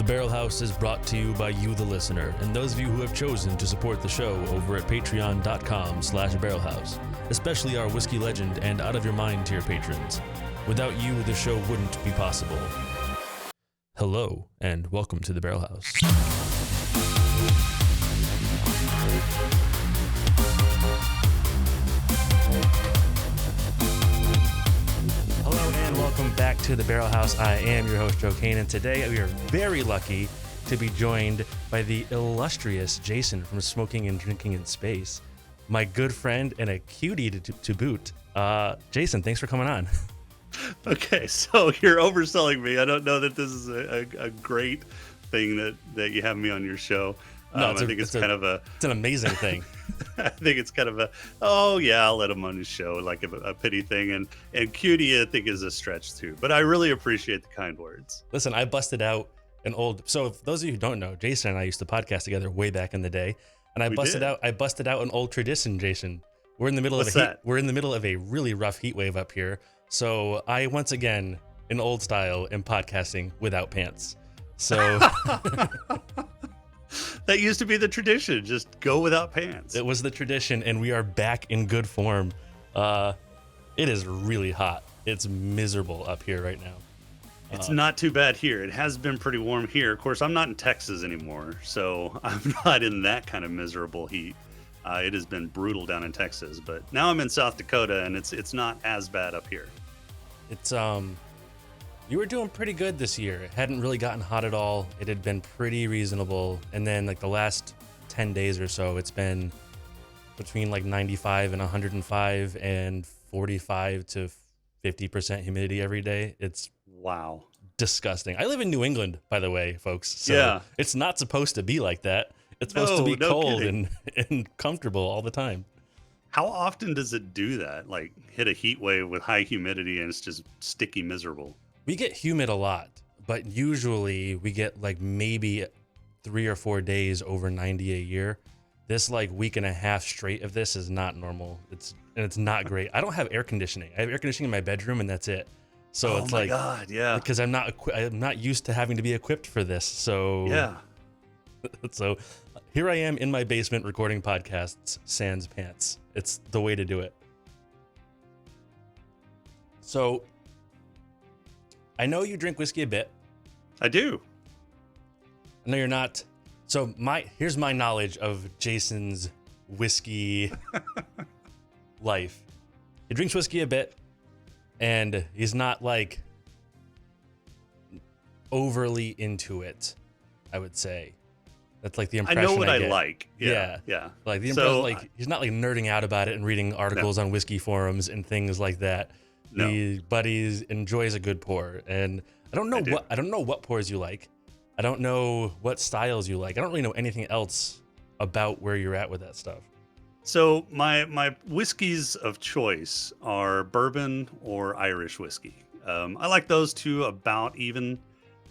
The Barrel House is brought to you by you, the listener, and those of you who have chosen to support the show over at patreon.com/barrelhouse, especially our Whiskey Legend and Out of Your Mind tier patrons. Without you, the show wouldn't be possible. Hello, and welcome to the Barrel House. Hello, and welcome back to the Barrel House. I am your host, Joe Kane, and today we are very lucky to be joined by the illustrious Jason from Smoking and Drinking in Space, my good friend and a cutie to boot. Jason, thanks for coming on. Okay, so you're overselling me. I don't know that this is a great thing that you have me on your show. No, I think it's an amazing thing. I think it's kind of I'll let him on his show, like a pity thing. And cutie, I think, is a stretch too. But I really appreciate the kind words. Listen, I busted out so if those of you who don't know, Jason and I used to podcast together way back in the day. And I busted out an old tradition, Jason. We're in the middle We're in the middle of a really rough heat wave up here. So I, once again, in old style, am podcasting without pants. So that used to be the tradition. Just go without pants. It was the tradition, and we are back in good form. It is really hot. It's miserable up here right now. It's not too bad here. It has been pretty warm here. Of course, I'm not in Texas anymore, so I'm not in that kind of miserable heat. It has been brutal down in Texas, but now I'm in South Dakota, and it's not as bad up here. It's you were doing pretty good this year. It hadn't really gotten hot at all. It had been pretty reasonable, and then like the last 10 days or so, it's been between like 95 and 105 and 45 to 50% humidity every day. It's wow, disgusting. I live in New England, by the way, folks. So It's not supposed to be like that. It's supposed to be cold and comfortable all the time. How often does it do that? Like hit a heat wave with high humidity and it's just sticky, miserable? We get humid a lot, but usually we get like maybe 3 or 4 days over 90 a year. This like week and a half straight of this is not normal. It's not great. I don't have air conditioning. I have air conditioning in my bedroom and that's it. So it's like, God, yeah, because I'm not used to having to be equipped for this. So yeah. So here I am in my basement recording podcasts, sans pants. It's the way to do it. So I know you drink whiskey a bit. I do. I know you're not. So here's my knowledge of Jason's whiskey life. He drinks whiskey a bit, and he's not like overly into it, I would say. That's like the impression I know what I get. like. Yeah. Like the impression, like he's not like nerding out about it and reading articles on whiskey forums and things like that. No. But he enjoys a good pour, and I don't know what pours you like. I don't know what styles you like. I don't really know anything else about where you're at with that stuff. So my whiskeys of choice are bourbon or Irish whiskey. I like those two about even.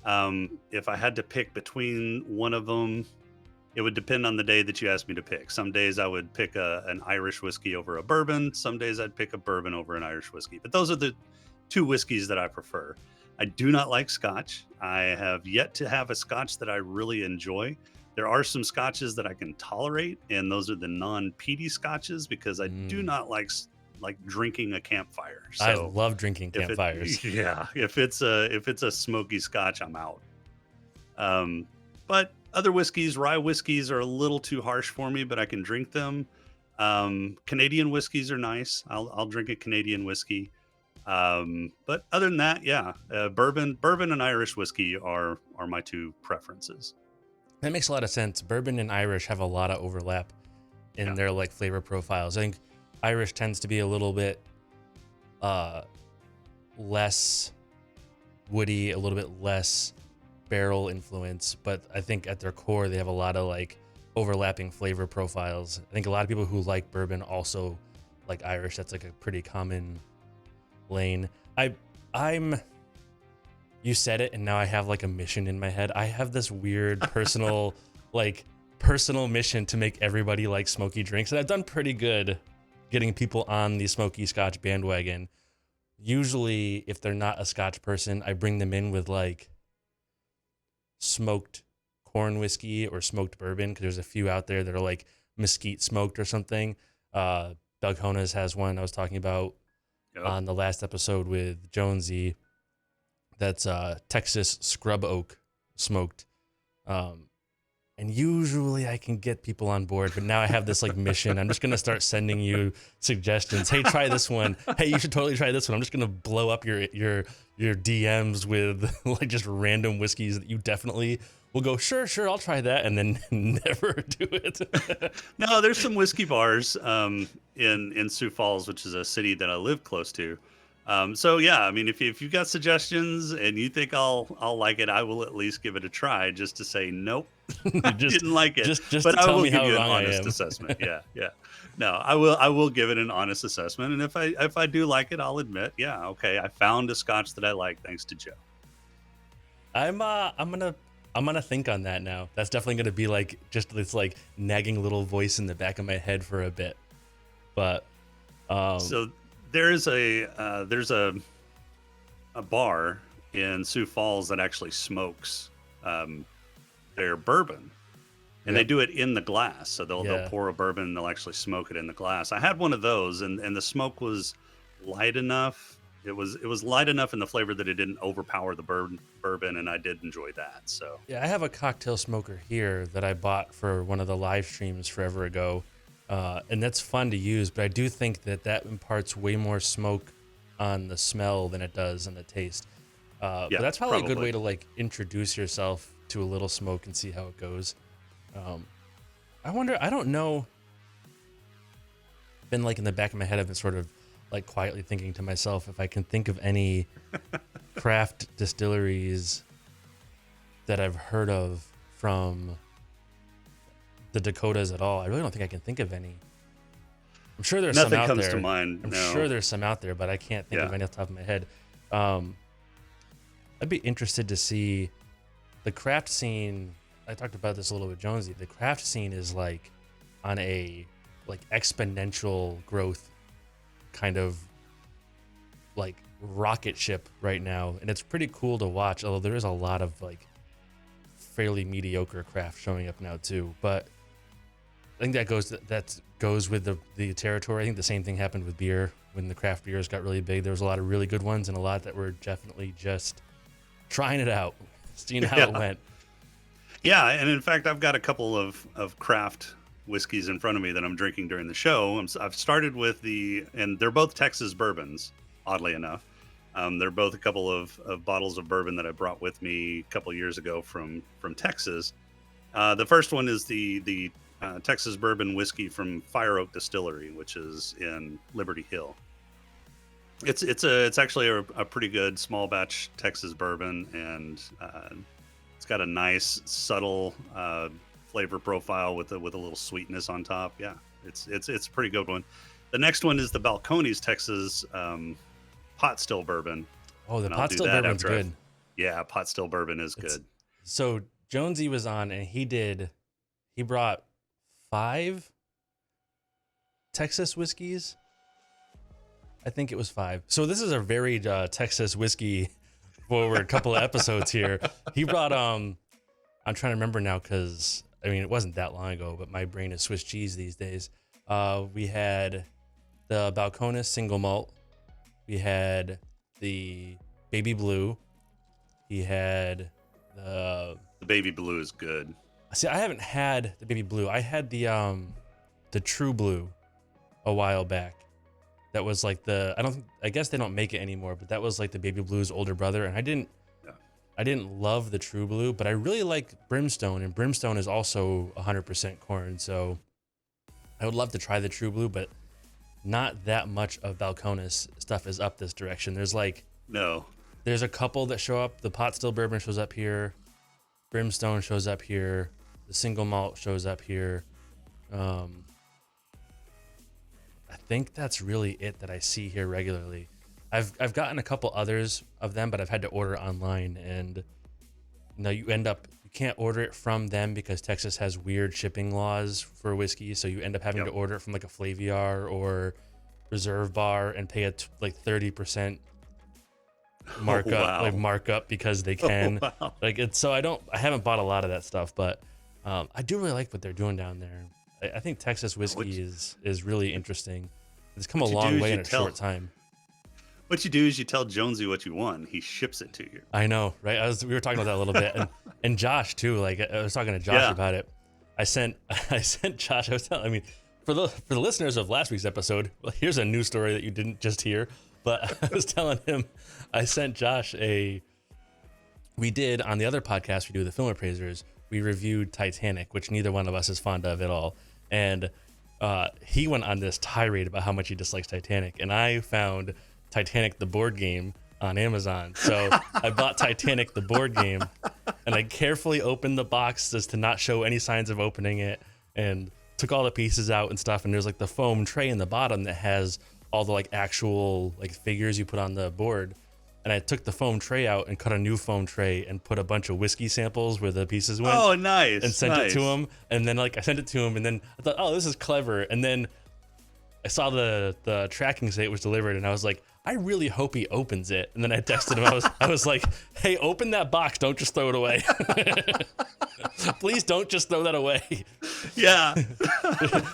If I had to pick between one of them, it would depend on the day that you asked me to pick. Some days I would pick an Irish whiskey over a bourbon. Some days I'd pick a bourbon over an Irish whiskey. But those are the two whiskeys that I prefer. I do not like Scotch. I have yet to have a Scotch that I really enjoy. There are some Scotches that I can tolerate, and those are the non-peaty Scotches because I do not like drinking a campfire. So I love drinking campfires. If it's a smoky Scotch, I'm out. But other whiskeys, rye whiskeys, are a little too harsh for me, but I can drink them. Canadian whiskeys are nice. I'll drink a Canadian whiskey. But other than that, bourbon and Irish whiskey are my two preferences. That makes a lot of sense. Bourbon and Irish have a lot of overlap in their like flavor profiles. I think Irish tends to be a little bit less woody, a little bit less barrel influence, but I think at their core they have a lot of like overlapping flavor profiles. I think a lot of people who like bourbon also like Irish. That's like a pretty common lane. You said it, and now I have like a mission in my head. I have this weird personal mission to make everybody like smoky drinks, and I've done pretty good getting people on the smoky Scotch bandwagon. Usually, if they're not a Scotch person, I bring them in with like smoked corn whiskey or smoked bourbon, because there's a few out there that are like mesquite smoked or something. Balcones has one I was talking about on the last episode with Jonesy. That's Texas scrub oak smoked. And usually I can get people on board, but now I have this like mission. I'm just gonna start sending you suggestions. Hey, try this one. Hey, you should totally try this one. I'm just gonna blow up your DMs with like just random whiskeys that you definitely will go, sure, I'll try that, and then never do it. No, there's some whiskey bars in Sioux Falls, which is a city that I live close to. So yeah, I mean, if you've got suggestions and you think I'll like it, I will at least give it a try, just to say nope, I didn't like it. Just but to I tell will me give how you an wrong I honest am. assessment. Yeah, yeah. No, I will give it an honest assessment, and if I do like it, I'll admit, yeah, okay, I found a Scotch that I like thanks to Joe. I'm gonna think on that now. That's definitely gonna be like just this like nagging little voice in the back of my head for a bit. But So there's a bar in Sioux Falls that actually smokes their bourbon, and they Yep. do it in the glass. So they'll Yeah. pour a bourbon and they'll actually smoke it in the glass. I had one of those, and the smoke was light enough. It was light enough in the flavor that it didn't overpower the bourbon, and I did enjoy that. So Yeah, I have a cocktail smoker here that I bought for one of the live streams forever ago, and that's fun to use. But I do think that imparts way more smoke on the smell than it does on the taste. But yeah, that's probably a good probably. way to like introduce yourself to a little smoke and see how it goes. I wonder. I don't know. Been like in the back of my head, I've been sort of like quietly thinking to myself if I can think of any craft distilleries that I've heard of from the Dakotas at all. I really don't think I can think of any. I'm sure there's some Nothing out comes there. to mind. I'm No. sure there's some out there, but I can't think of Yeah. any off the top of my head. I'd be interested to see the craft scene. I talked about this a little with Jonesy. The craft scene is like on a like exponential growth kind of like rocket ship right now, and it's pretty cool to watch, although there is a lot of like fairly mediocre craft showing up now too. But I think that goes with the territory. I think the same thing happened with beer when the craft beers got really big. There was a lot of really good ones and a lot that were definitely just trying it out, seeing how it Yeah. went. Yeah, and in fact, I've got a couple of craft whiskeys in front of me that I'm drinking during the show. I've started with and they're both Texas bourbons, oddly enough. They're both a couple of bottles of bourbon that I brought with me a couple years ago from Texas. The first one is the Texas bourbon whiskey from Fire Oak Distillery, which is in Liberty Hill. It's actually a pretty good small batch Texas bourbon, and it's got a nice subtle flavor profile with a little sweetness on top. Yeah, it's a pretty good one. The next one is the Balcones Texas pot still bourbon. Oh, the And I'll pot do still that bourbon's after good. Yeah, pot still bourbon is It's- good. So Jonesy was on, and he brought 5 Texas whiskeys. I think it was 5. So this is a very Texas whiskey forward couple of episodes here. He brought I'm trying to remember now because I mean it wasn't that long ago, but my brain is Swiss cheese these days. We had the Balcones single malt. We had the baby blue. He had the The baby blue is good. See, I haven't had the baby blue. I had the true blue a while back. That was like I guess they don't make it anymore, but that was like the baby blue's older brother, and I didn't love the true blue, but I really like brimstone, and brimstone is also 100% corn, so I would love to try the true blue, but not that much of Balcones stuff is up this direction. There's No. a couple that show up. The pot still bourbon shows up here. Brimstone shows up here. The single malt shows up here. I think that's really it that I see here regularly. I've gotten a couple others of them, but I've had to order online, and you can't order it from them because Texas has weird shipping laws for whiskey, so you end up having to order it from like a Flaviar or Reserve Bar and pay like 30% Oh wow. mark up because they Oh can. wow. Like it's so I haven't bought a lot of that stuff, but I do really like what they're doing down there. I think Texas What whiskey is really interesting. It's come a what you do long is way you in a short tell time. Jonesy what you want. He ships it to you. I know, right? We were talking about that a little bit, and Josh too. Like I was talking to Josh Yeah. about it. I sent I sent Josh. I was telling. I mean, for the listeners of last week's episode, well, here's a new story that you didn't just hear. But I was telling him, I sent Josh we did on the other podcast we do, the film appraisers, we reviewed Titanic, which neither one of us is fond of at all. And he went on this tirade about how much he dislikes Titanic. And I found Titanic, the board game, on Amazon. So I bought Titanic, the board game, and I carefully opened the box just to not show any signs of opening it, and took all the pieces out and stuff. And there's like the foam tray in the bottom that has all the like actual like figures you put on the board. And I took the foam tray out and cut a new foam tray and put a bunch of whiskey samples where the pieces went. Oh, nice. And sent it to Nice. him. And then like I sent it to him, and then I thought, oh, this is clever. And then I saw the tracking say it was delivered, and I was like, I really hope he opens it. And then I texted him. I was like, hey, open that box. Don't just throw it away. Please don't just throw that away. Yeah.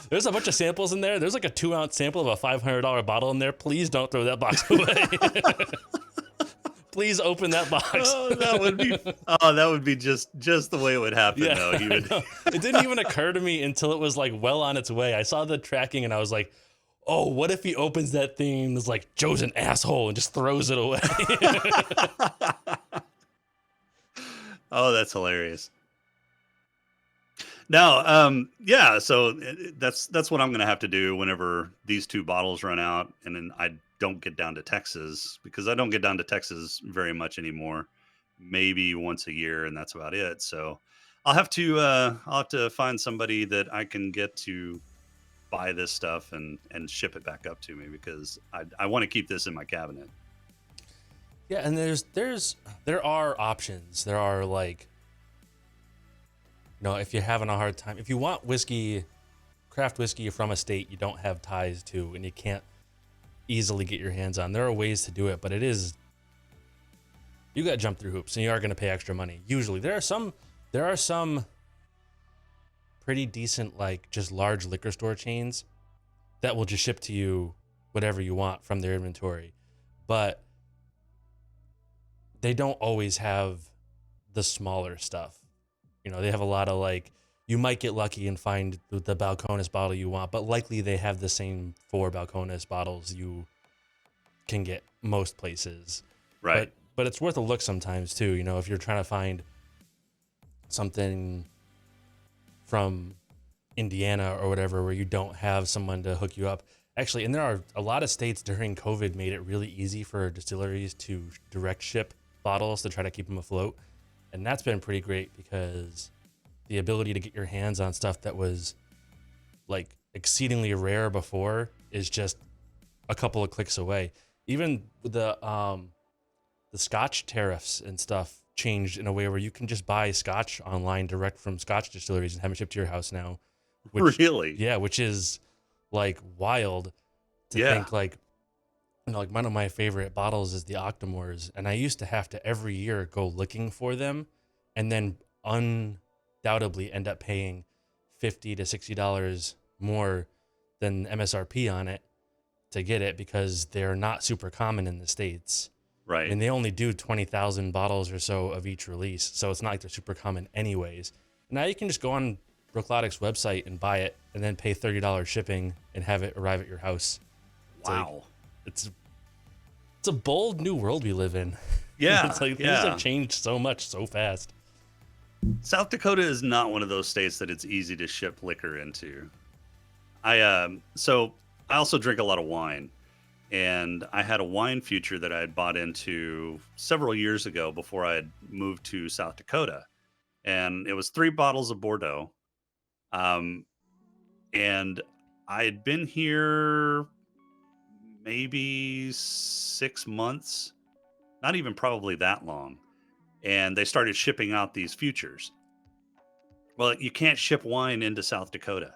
There's a bunch of samples in there. There's like a 2-ounce sample of a $500 bottle in there. Please don't throw that box away. Please open that box. That would be just the way it would happen though. He would It didn't even occur to me until it was like well on its way. I saw the tracking and I was like, oh, what if he opens that thing and is like, Joe's an asshole, and just throws it away? Oh, that's hilarious. No, yeah, so that's what I'm gonna have to do whenever these two bottles run out, and then I don't get down to Texas, because I don't get down to Texas very much anymore. Maybe once a year, and that's about it. So I'll have to find somebody that I can get to buy this stuff and ship it back up to me, because I want to keep this in my cabinet. Yeah, and there are options. There are like, if you're having a hard time, if you want whiskey, craft whiskey from a state you don't have ties to and you can't easily get your hands on, there are ways to do it, but you got to jump through hoops, and you are going to pay extra money. Usually, there are some pretty decent, like just large liquor store chains that will just ship to you whatever you want from their inventory, but they don't always have the smaller stuff. They have a lot of like, you might get lucky and find the Balcones bottle you want, but likely they have the same 4 Balcones bottles you can get most places. Right. But it's worth a look sometimes too. If you're trying to find something from Indiana or whatever, where you don't have someone to hook you up. Actually, and there are a lot of states during COVID made it really easy for distilleries to direct ship bottles to try to keep them afloat. And that's been pretty great, because the ability to get your hands on stuff that was like exceedingly rare before is just a couple of clicks away. Even the Scotch tariffs and stuff changed in a way where you can just buy Scotch online direct from Scotch distilleries and have it shipped to your house now. Really? Yeah, which is like wild to think like, like one of my favorite bottles is the Octomores, and I used to have to every year go looking for them, and then undoubtedly end up paying $50 to $60 more than MSRP on it to get it, because they're not super common in the States. Right. And they only do 20,000 bottles or so of each release, so it's not like they're super common anyways. Now you can just go on Brooklotic's website and buy it, and then pay $30 shipping and have it arrive at your house. Wow. It's a bold new world we live in. Yeah. It's like things have changed so much so fast. South Dakota is not one of those states that it's easy to ship liquor into. I also drink a lot of wine, and I had a wine future that I had bought into several years ago before I had moved to South Dakota, and it was 3 bottles of Bordeaux. And I had been here maybe 6 months, not even probably that long. And they started shipping out these futures. Well, you can't ship wine into South Dakota.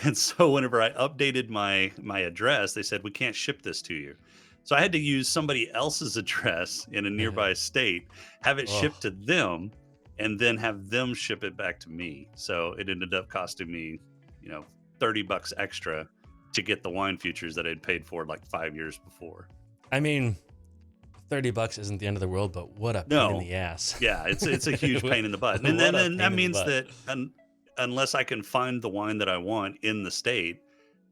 And so whenever I updated my address, they said, we can't ship this to you. So I had to use somebody else's address in a nearby state, have it Oh, shipped to them, and then have them ship it back to me. So it ended up costing me, you know, $30 extra to get the wine futures that I'd paid for like 5 years before. I mean, $30 isn't the end of the world, but what a pain in No, the ass. yeah, it's a huge pain in the butt, and What then a and that pain in the means butt. that unless I can find the wine that I want in the state,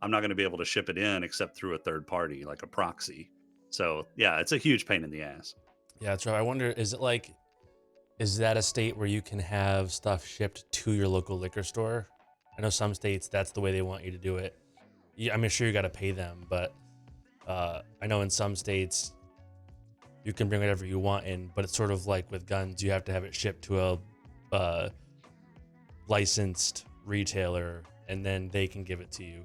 I'm not going to be able to ship it in except through a third party, like a proxy. So yeah, it's a huge pain in the ass. Yeah, so I wonder, is that a state where you can have stuff shipped to your local liquor store? I know some states that's the way they want you to do it. Yeah, I'm sure you got to pay them, but I know in some states you can bring whatever you want in, but it's sort of like with guns, you have to have it shipped to a uh, licensed retailer, and then they can give it to you.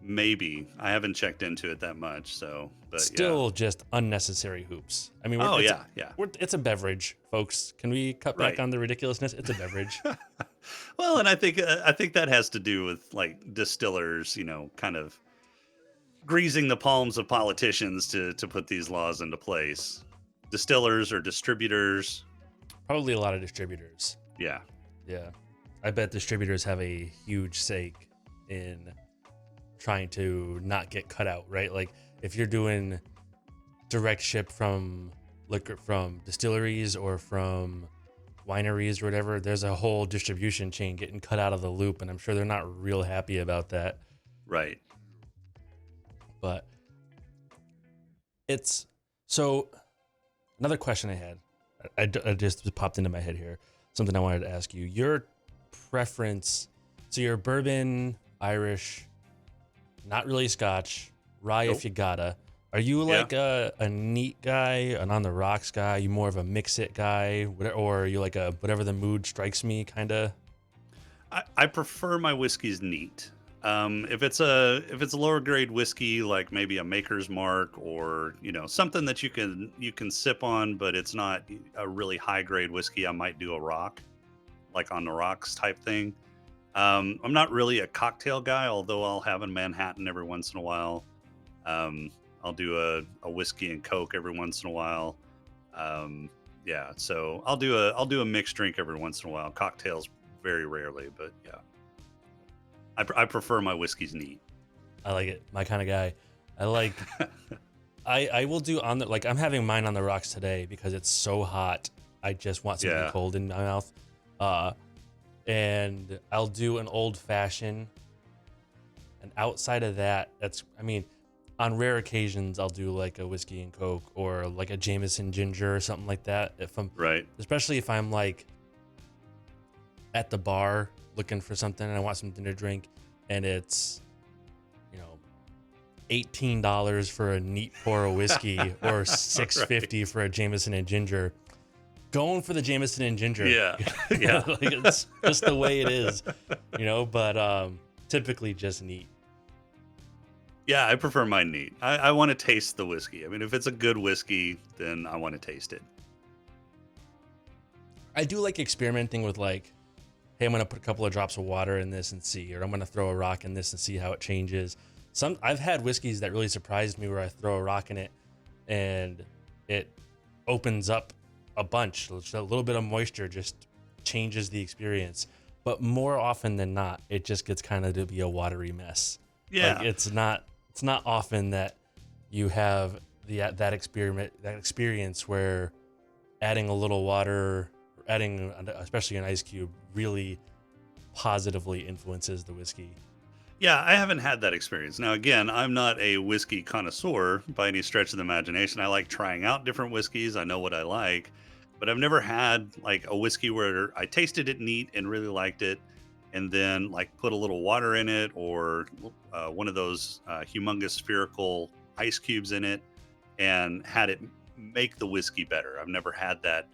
Maybe I haven't checked into it that much, so but yeah. Still, just unnecessary hoops. I mean, Oh yeah, yeah. it's a beverage, folks. Can we cut back Right. on the ridiculousness? It's a beverage. Well, and I think that has to do with like distillers, you know, kind of greasing the palms of politicians to put these laws into place. Distillers or distributors. Probably a lot of distributors. Yeah. Yeah, I bet distributors have a huge stake in trying to not get cut out, right? Like if you're doing direct ship from liquor from distilleries or from wineries or whatever, there's a whole distribution chain getting cut out of the loop, and I'm sure they're not real happy about that. Right. But it's so another question I had, I just popped into my head here. Something I wanted to ask you. Your preference, so you're bourbon, Irish, not really Scotch, rye if Nope. you gotta. Are you Yeah. like a neat guy, an on the rocks guy? You more of a mix it guy, or are you like a whatever the mood strikes me kind of? I prefer my whiskeys neat. If it's a lower grade whiskey, like maybe a Maker's Mark or you know something that you can sip on, but it's not a really high grade whiskey, I might do a rock, like on the rocks type thing. I'm not really a cocktail guy, although I'll have a Manhattan every once in a while. Um, I'll do a whiskey and Coke every once in a while. Yeah, so I'll do a mixed drink every once in a while. Cocktails very rarely, but yeah, I prefer my whiskeys neat. I like it. My kind of guy. I like. I will do on the like I'm having mine on the rocks today because it's so hot. I just want something Yeah, cold in my mouth. Uh, and I'll do an old fashioned. And outside of that, that's I mean, on rare occasions I'll do like a whiskey and Coke or like a Jameson ginger or something like that. If I'm right. especially if I'm like at the bar looking for something and I want something to drink and it's, you know, $18 for a neat pour of whiskey or Right. $6.50 for a Jameson and ginger. Going for the Jameson and ginger. Yeah, yeah, Like it's just the way it is, you know, but typically just neat. yeah. I prefer mine neat. I want to taste the whiskey. I mean, if it's a good whiskey, then I want to taste it. I do like experimenting with like, hey, I'm gonna put a couple of drops of water in this and see, or I'm gonna throw a rock in this and see how it changes. Some I've had whiskeys that really surprised me where I throw a rock in it and it opens up a bunch. Just a little bit of moisture just changes the experience. But more often than not, it just gets kind of to be a watery mess. Like Yeah, it's not often that you have that experience where adding a little water, adding especially an ice cube, really positively influences the whiskey. yeah. I haven't had that experience. Now, again, I'm not a whiskey connoisseur by any stretch of the imagination. I like trying out different whiskeys. I know what I like, but I've never had like a whiskey where I tasted it neat and really liked it, and then like put a little water in it or one of those humongous spherical ice cubes in it and had it make the whiskey better. I've never had that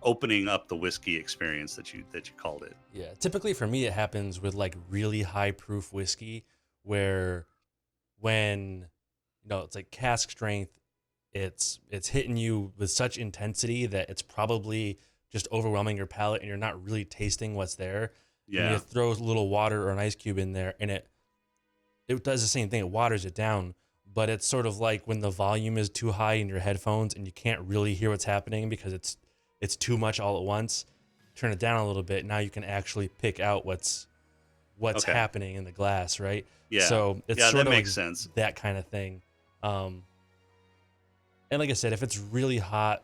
opening up the whiskey experience that you called it. Yeah, typically for me, it happens with like really high proof whiskey, where when it's like cask strength, it's hitting you with such intensity that it's probably just overwhelming your palate, and you're not really tasting what's there. And you Yeah, throw a little water or an ice cube in there, and it does the same thing. It waters it down, but it's sort of like when the volume is too high in your headphones and you can't really hear what's happening because it's too much all at once. Turn it down a little bit. Now you can actually pick out what's Okay. happening in the glass, right? Yeah. So it's Yeah, sort that of like makes sense. that kind of thing. Um, and like I said, if it's really hot,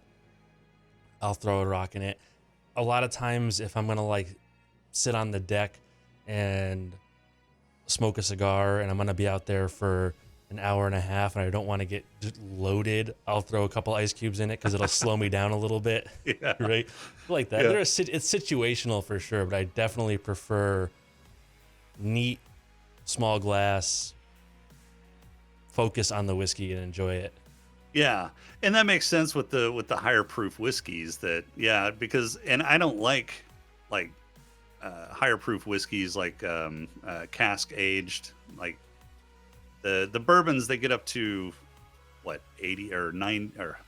I'll throw a rock in it. A lot of times, if I'm gonna like sit on the deck and smoke a cigar, and I'm gonna be out there for an hour and a half, and I don't want to get loaded, I'll throw a couple ice cubes in it because it'll slow me down a little bit, Yeah. right? Like that. Yeah. It's situational for sure, but I definitely prefer neat, small glass, focus on the whiskey and enjoy it. Yeah, and that makes sense with the higher proof whiskeys. That yeah, because and I don't like higher proof whiskeys like cask aged. Like the bourbons, they get up to what 80 or 9 or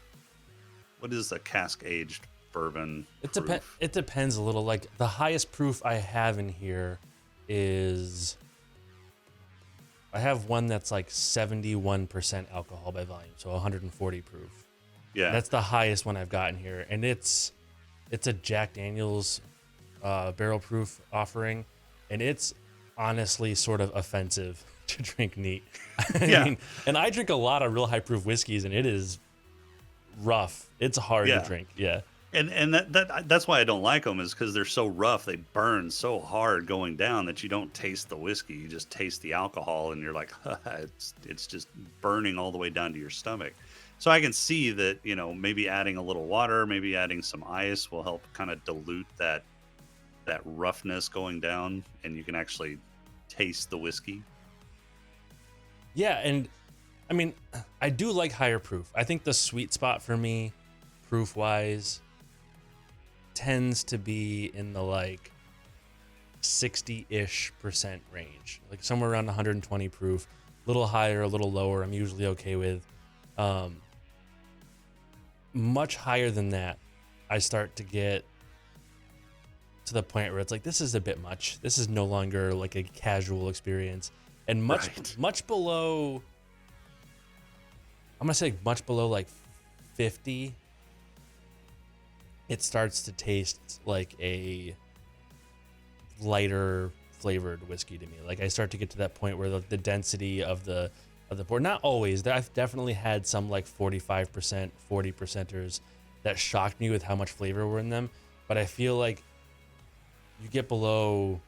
what is a cask aged bourbon proof? It depends a little. Like the highest proof I have in here is I have one that's like 71% alcohol by volume, so 140 proof. Yeah, That's the highest one I've gotten here, and it's a Jack Daniel's barrel proof offering, and it's honestly sort of offensive to drink neat. I yeah, mean, and I drink a lot of real high proof whiskeys, and it is rough. It's hard to yeah. drink. Yeah. And that's why I don't like them is because they're so rough. They burn so hard going down that you don't taste the whiskey. You just taste the alcohol, and you're like, it's just burning all the way down to your stomach. So I can see that maybe adding a little water, maybe adding some ice will help kind of dilute that roughness going down, and you can actually taste the whiskey. Yeah, and I mean, I do like higher proof. I think the sweet spot for me, proof wise, tends to be in the like 60-ish% range, like somewhere around 120 proof, a little higher, a little lower. I'm usually okay with. Much higher than that, I start to get to the point where it's like, this is a bit much. This is no longer like a casual experience, and Right. much below. I'm gonna say much below like 50. It starts to taste like a lighter flavored whiskey to me. Like I start to get to that point where the density of the pour. Not always. I've definitely had some like 45%, 40%ers that shocked me with how much flavor were in them. But I feel like you get below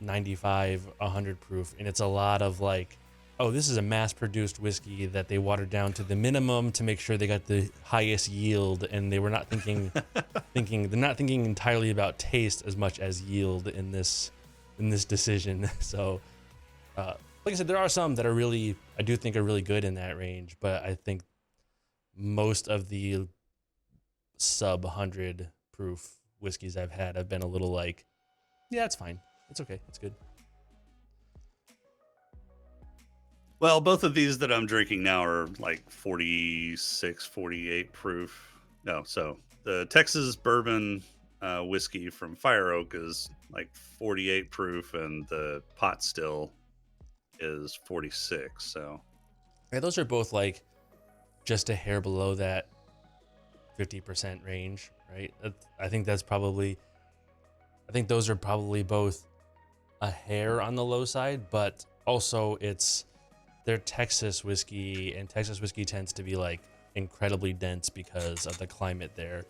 95, 100 proof, and it's a lot of like, oh, this is a mass-produced whiskey that they watered down to the minimum to make sure they got the highest yield, and they were not they're not thinking entirely about taste as much as yield in this decision. So, like I said, there are some that I do think are really good in that range, but I think most of the sub 100 proof whiskeys I've had have been a little like, yeah, it's fine, it's okay, it's good. Well, both of these that I'm drinking now are like 46, 48 proof. No, so the Texas bourbon whiskey from Fire Oak is like 48 proof, and the pot still is 46. So, Yeah, those are both like just a hair below that 50% range, right? I think that's probably, I think those are probably both a hair on the low side, but also they're Texas whiskey, and Texas whiskey tends to be like incredibly dense because of the climate there.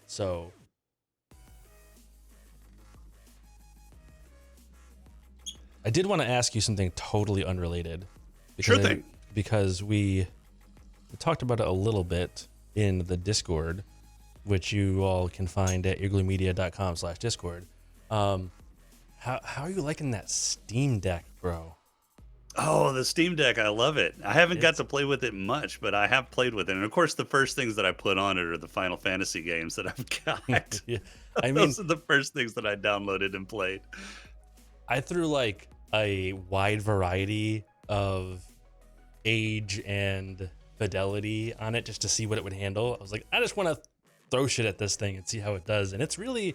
So I did want to ask you something totally unrelated. sure thing. Because we talked about it a little bit in the Discord, which you all can find at igloomedia.com/Discord. How are you liking that Steam Deck, bro? Oh, the Steam Deck, I love it. I haven't got It's to play with it much, but I have played with it. And of course, the first things that I put on it are the Final Fantasy games that I've got. yeah. I mean, Those are the first things that I downloaded and played. I threw like a wide variety of age and fidelity on it just to see what it would handle. I was like, I just want to throw shit at this thing and see how it does. And it's really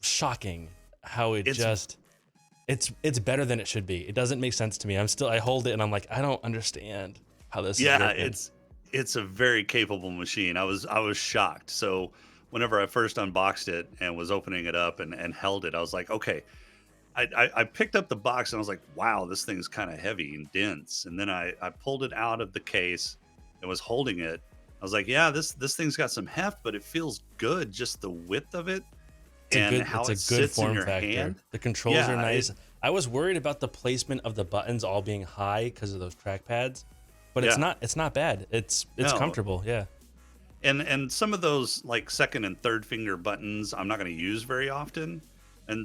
shocking how it It's just It's better than it should be. It doesn't make sense to me. I hold it and I'm like, I don't understand how this is Yeah, working. it's a very capable machine. I was shocked. So whenever I first unboxed it and was opening it up and held it, I was like, okay. I picked up the box and I was like, wow, this thing's kind of heavy and dense. And then I pulled it out of the case and was holding it. I was like, yeah, this thing's got some heft, but it feels good. Just the width of it and how It's a it good sits in form your factor. hand. The controls are Yeah, nice. I was worried about the placement of the buttons all being high because of those trackpads, but yeah, it's not bad. It's no. comfortable. Yeah. And some of those like second and third finger buttons I'm not going to use very often,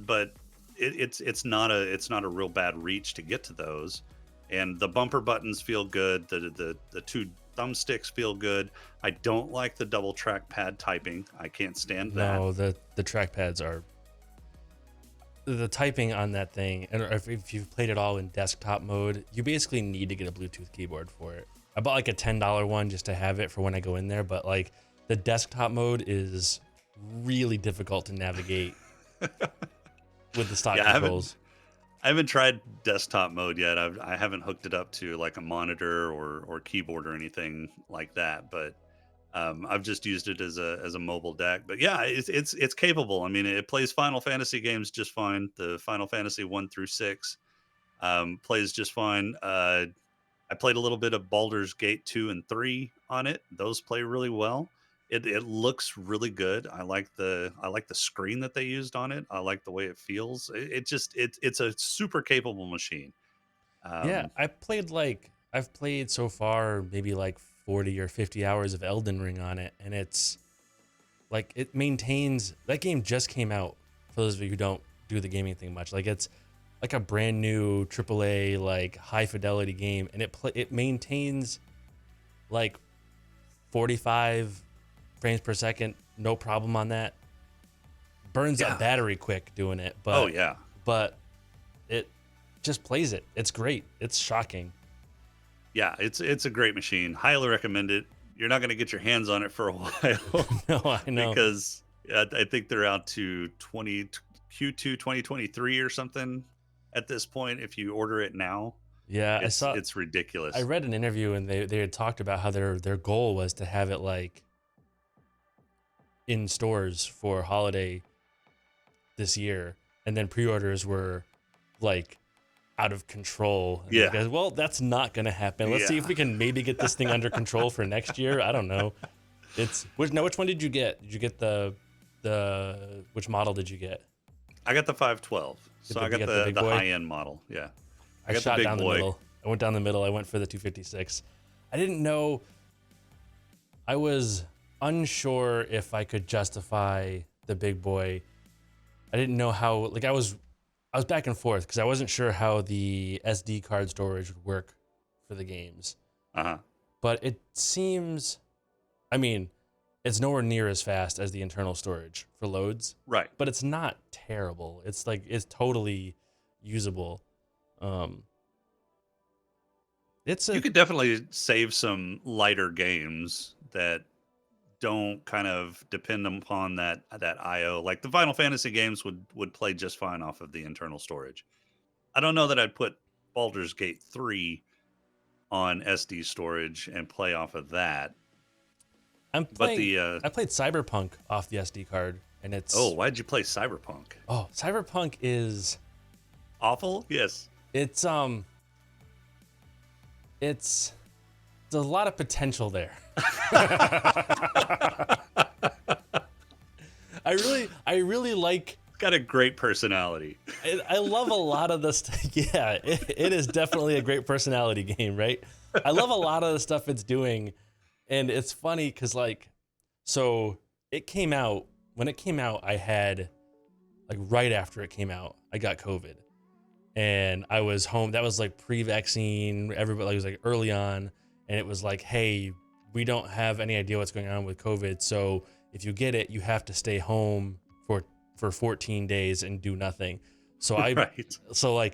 but it's not a real bad reach to get to those. And the bumper buttons feel good. The two thumbsticks feel good. I don't like the double trackpad typing. I can't stand that. No, the trackpads are the typing on that thing, and if you've played it all in desktop mode, you basically need to get a Bluetooth keyboard for it. I bought like a $10 one just to have it for when I go in there, but like the desktop mode is really difficult to navigate with the stock Yeah, controls. I haven't tried desktop mode yet. I haven't hooked it up to like a monitor or keyboard or anything like that. But I've just used it as a mobile deck. But yeah, it's capable. I mean, it plays Final Fantasy games just fine. The Final Fantasy 1 through 6 plays just fine. I played a little bit of Baldur's Gate 2 and 3 on it. Those play really well. It looks really good. I like the screen that they used on it. I like the way it feels. It's a super capable machine. Yeah, Um, I've played so far maybe like 40 or 50 hours of Elden Ring on it, and it's like it maintains that game just came out for those of you who don't do the gaming thing much. Like it's like a brand new AAA like high fidelity game, and it maintains like 45 frames per second, no problem on that. Burns yeah. up battery quick doing it, Oh yeah. but it just plays it. It's great. It's shocking. Yeah. It's a great machine. Highly recommend it. You're not going to get your hands on it for a while No, I know. because I think they're out to Q2 2023 or something at this point. If you order it now, Yeah, it's ridiculous. I read an interview and they had talked about how their goal was to have it like in stores for holiday this year, and then pre-orders were like out of control. And Yeah. they go, well, that's not gonna happen. Let's see if Yeah. we can maybe get this thing under control for next year. I don't know. Which one did you get? Did you get the which model did you get? I got the 512. So I you got got the the big boy? high end model. Yeah. I got the shot big down the boy. middle. I went down the middle. I went for the 256. I didn't know. I was unsure if I could justify the big boy. I didn't know how. Like I was back and forth because I wasn't sure how the SD card storage would work for the games. Uh-huh. But it seems, I mean, it's nowhere near as fast as the internal storage for loads, Right. but it's not terrible. It's like it's totally usable. It's You a could definitely save some lighter games that don't kind of depend upon that IO. Like the Final Fantasy games would play just fine off of the internal storage. I don't know that I'd put Baldur's Gate 3 on SD storage and play off of that. I'm But playing. the I played Cyberpunk off the SD card, and it's why'd you play Cyberpunk? Cyberpunk is Awful? Yes. it's it's there's a lot of potential there. I really like. Got a great personality. I love a lot of the stuff. Yeah, it is definitely a great personality game, right? I love a lot of the stuff it's doing, and it's funny because like, so it came out when it came out. I had like right after it came out, I got COVID, and I was home. That was like pre-vaccine. Everybody was like early on, and it was like, hey, we don't have any idea what's going on with COVID, so if you get it, you have to stay home for 14 days and do nothing. So Right.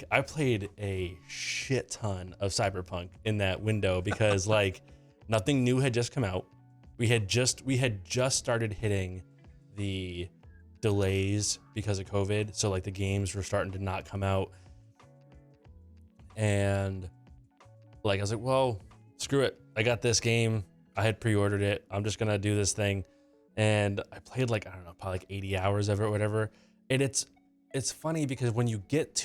I played a shit ton of Cyberpunk in that window because like nothing new had just come out. We had just started hitting the delays because of COVID. So like the games were starting to not come out. and like I was like, well, screw it. I got this game. I had pre-ordered it. I'm just gonna do this thing, and I played like I don't know, probably like 80 hours of it, or whatever. And it's funny because when you get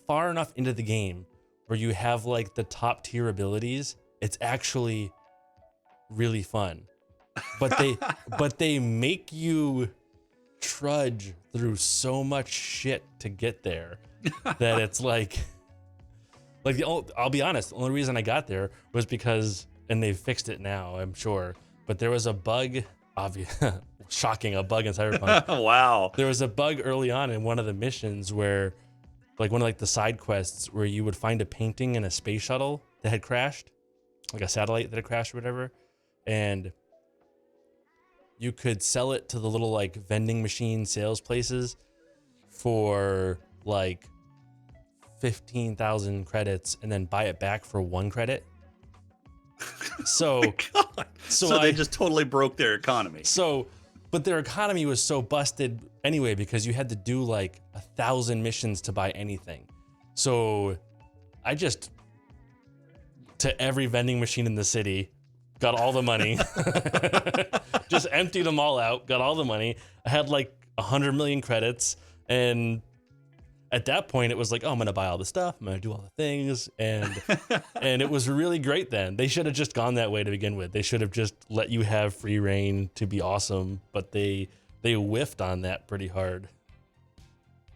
far enough into the game where you have like the top tier abilities, it's actually really fun. But they make you trudge through so much shit to get there that it's like I'll be honest, the only reason I got there was because, and they've fixed it now, I'm sure, but there was a bug, shocking, a bug in Cyberpunk. Wow. There was a bug early on in one of the missions where, like one of like the side quests where you would find a painting in a space shuttle that had crashed, like a satellite that had crashed or whatever, and you could sell it to the little like vending machine sales places for like 15,000 credits and then buy it back for 1 credit. So, God. So they just totally broke their economy. But their economy was so busted anyway because you had to do like 1,000 missions to buy anything. So I just, to every vending machine in the city, got all the money, just emptied them all out, got all the money. I had like 100 million credits, and at that point it was like, oh, I'm gonna buy all the stuff, I'm gonna do all the things, and and it was really great then. They should have just gone that way to begin with. They should have just let you have free reign to be awesome, but they whiffed on that pretty hard.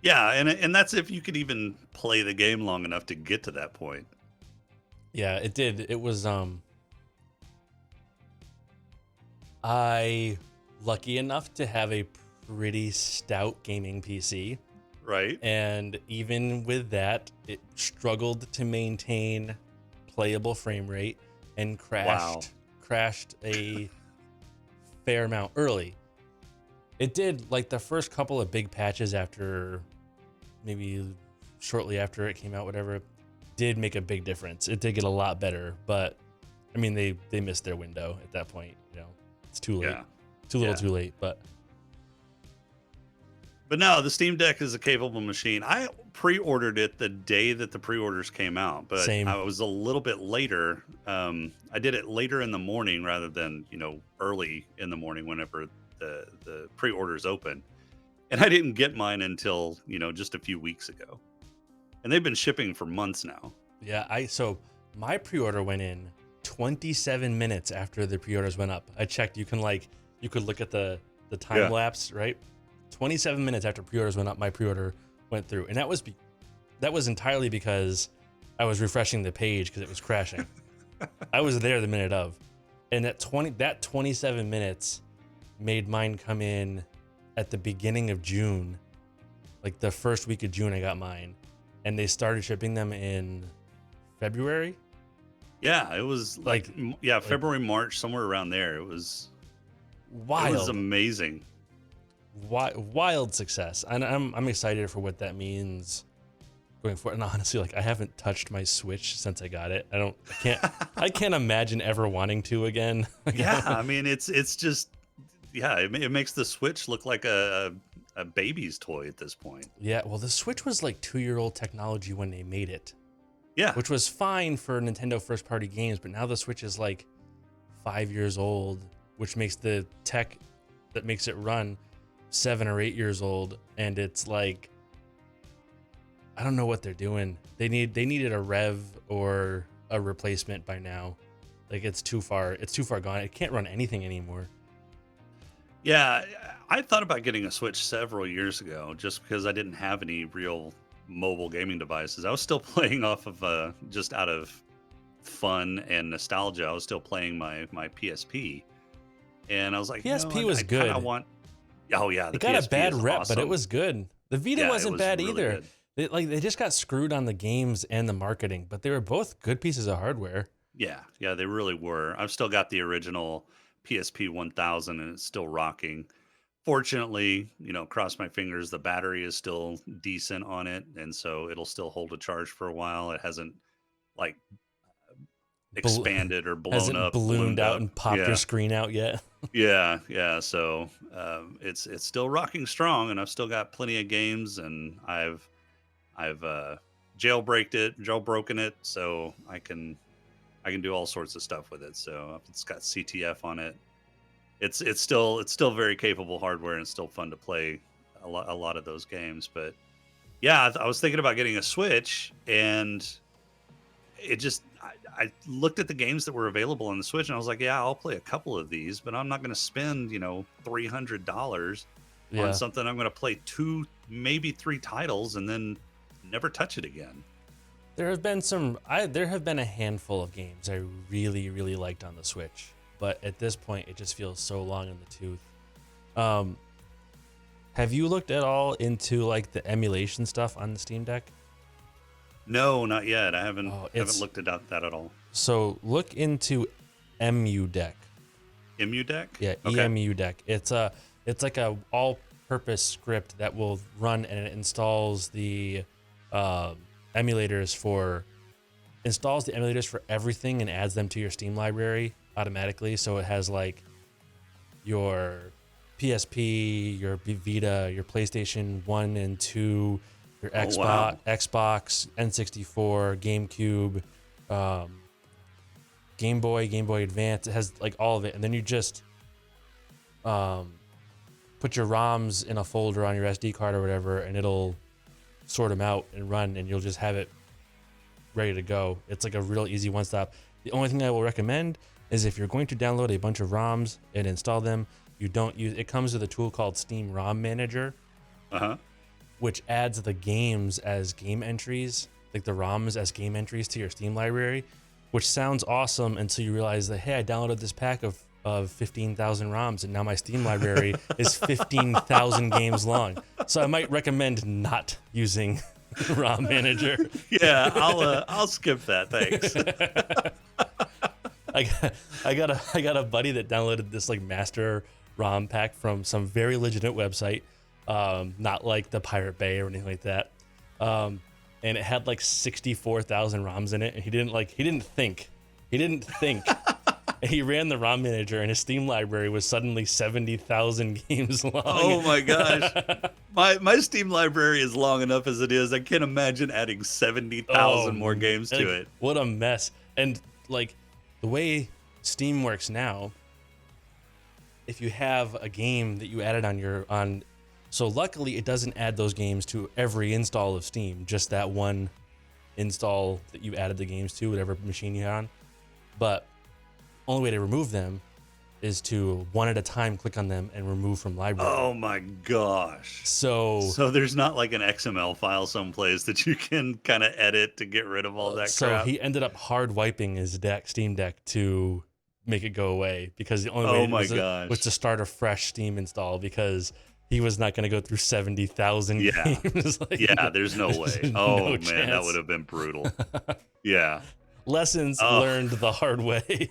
Yeah, and that's if you could even play the game long enough to get to that point. Yeah, it did. It was I lucky enough to have a pretty stout gaming PC. Right. And even with that, it struggled to maintain playable frame rate and crashed a fair amount early. It did, like the first couple of big patches after, maybe shortly after it came out, whatever, did make a big difference. It did get a lot better, but I mean, they missed their window at that point. You know, it's too late, too little, too late. But no, the Steam Deck is a capable machine. I pre-ordered it the day that the pre-orders came out, but Same. I was a little bit later. I did it later in the morning rather than, early in the morning whenever the pre-orders open. And I didn't get mine until, just a few weeks ago. And they've been shipping for months now. Yeah, so my pre-order went in 27 minutes after the pre-orders went up. I checked, you could look at the time lapse, right? 27 minutes after pre-orders went up, my pre-order went through, and that was entirely because I was refreshing the page because it was crashing. I was there the minute of, and that 27 minutes made mine come in at the beginning of June, like the first week of June. I got mine, and they started shipping them in February. Yeah, it was February, March, somewhere around there. It was wild. It was amazing. Wild success, and I'm excited for what that means going forward. And honestly, I haven't touched my Switch since I got it. I can't imagine ever wanting to again. Yeah, I mean it's just it makes the Switch look like a baby's toy at this point. Yeah, well, the Switch was like 2-year-old technology when they made it. Yeah, which was fine for Nintendo first-party games, but now the Switch is like 5 years old, which makes the tech that makes it run 7 or 8 years old, and it's like, I don't know what they're doing. They needed a rev or a replacement by now. Like it's too far gone. It can't run anything anymore. Yeah, I thought about getting a Switch several years ago just because I didn't have any real mobile gaming devices. I was still playing off of just out of fun and nostalgia. I was still playing my PSP, and I was like, PSP was good. Oh yeah, it got PSP a bad rep, awesome. But it was good. The Vita wasn't bad really either. Good. They just got screwed on the games and the marketing, but they were both good pieces of hardware. Yeah, they really were. I've still got the original PSP 1000, and it's still rocking. Fortunately, cross my fingers, the battery is still decent on it, and so it'll still hold a charge for a while. It hasn't expanded or ballooned out and popped your screen out yet. yeah. So it's still rocking strong, and I've still got plenty of games, and I've jailbroken it, so I can do all sorts of stuff with it. So if it's got CTF on it, it's still very capable hardware and it's still fun to play a lot of those games. But yeah, I was thinking about getting a Switch, and I looked at the games that were available on the Switch, and I was like, yeah, I'll play a couple of these, but I'm not going to spend $300 on Yeah. something. I'm going to play two, maybe three titles, and then never touch it again. There have been a handful of games I really, really liked on the Switch, but at this point, it just feels so long in the tooth. Um, have you looked at all into like the emulation stuff on the Steam Deck? No, not yet. I haven't Oh, haven't it's looked at that at all. so look into EMU Deck. Emu deck? Yeah, Okay. EMU Deck. It's like a all-purpose script that will run and it uh, emulators for installs the emulators for everything and adds them to your Steam library automatically. So it has like your PSP, your Vita, your PlayStation 1 and 2, your Oh wow. Xbox, N64, GameCube, um, Game Boy Advance. It has like all of it. And then you just um, put your ROMs in a folder on your SD card or whatever, and it'll sort them out and run, and you'll just have it ready to go. It's like a real easy one stop. The only thing I will recommend is if you're going to download a bunch of ROMs and install them, you don't use it comes with a tool called Steam ROM Manager, Uh-huh. which adds the games as game entries, like the ROMs as game entries to your Steam library, which sounds awesome until you realize that, hey, I downloaded this pack of 15,000 ROMs and now my Steam library is 15,000 games long. So I might recommend not using ROM Manager. Yeah, I'll skip that. Thanks. I got a buddy that downloaded this like master ROM pack from some very legitimate website, not like the Pirate Bay or anything like that. And it had like 64,000 ROMs in it, and he didn't think. He ran the ROM manager, and his Steam library was suddenly 70,000 games long. Oh my gosh. My Steam library is long enough as it is. I can't imagine adding 70,000 more games like, to it. What a mess. And like the way Steam works now, if you have a game that you added on so luckily it doesn't add those games to every install of Steam, just that one install that you added the games to, whatever machine you had on. But only way to remove them is to one at a time click on them and remove from library. Oh my gosh. So there's not like an XML file someplace that you can kind of edit to get rid of all that crap. he ended up hard wiping his Steam Deck to make it go away, because the only Oh way my gosh. was to start a fresh Steam install, because he was not going to go through 70,000 Yeah. games. Like, Yeah, there's no way. Oh no man, that chance. would have been brutal. Yeah. Lessons Oh. learned the hard way.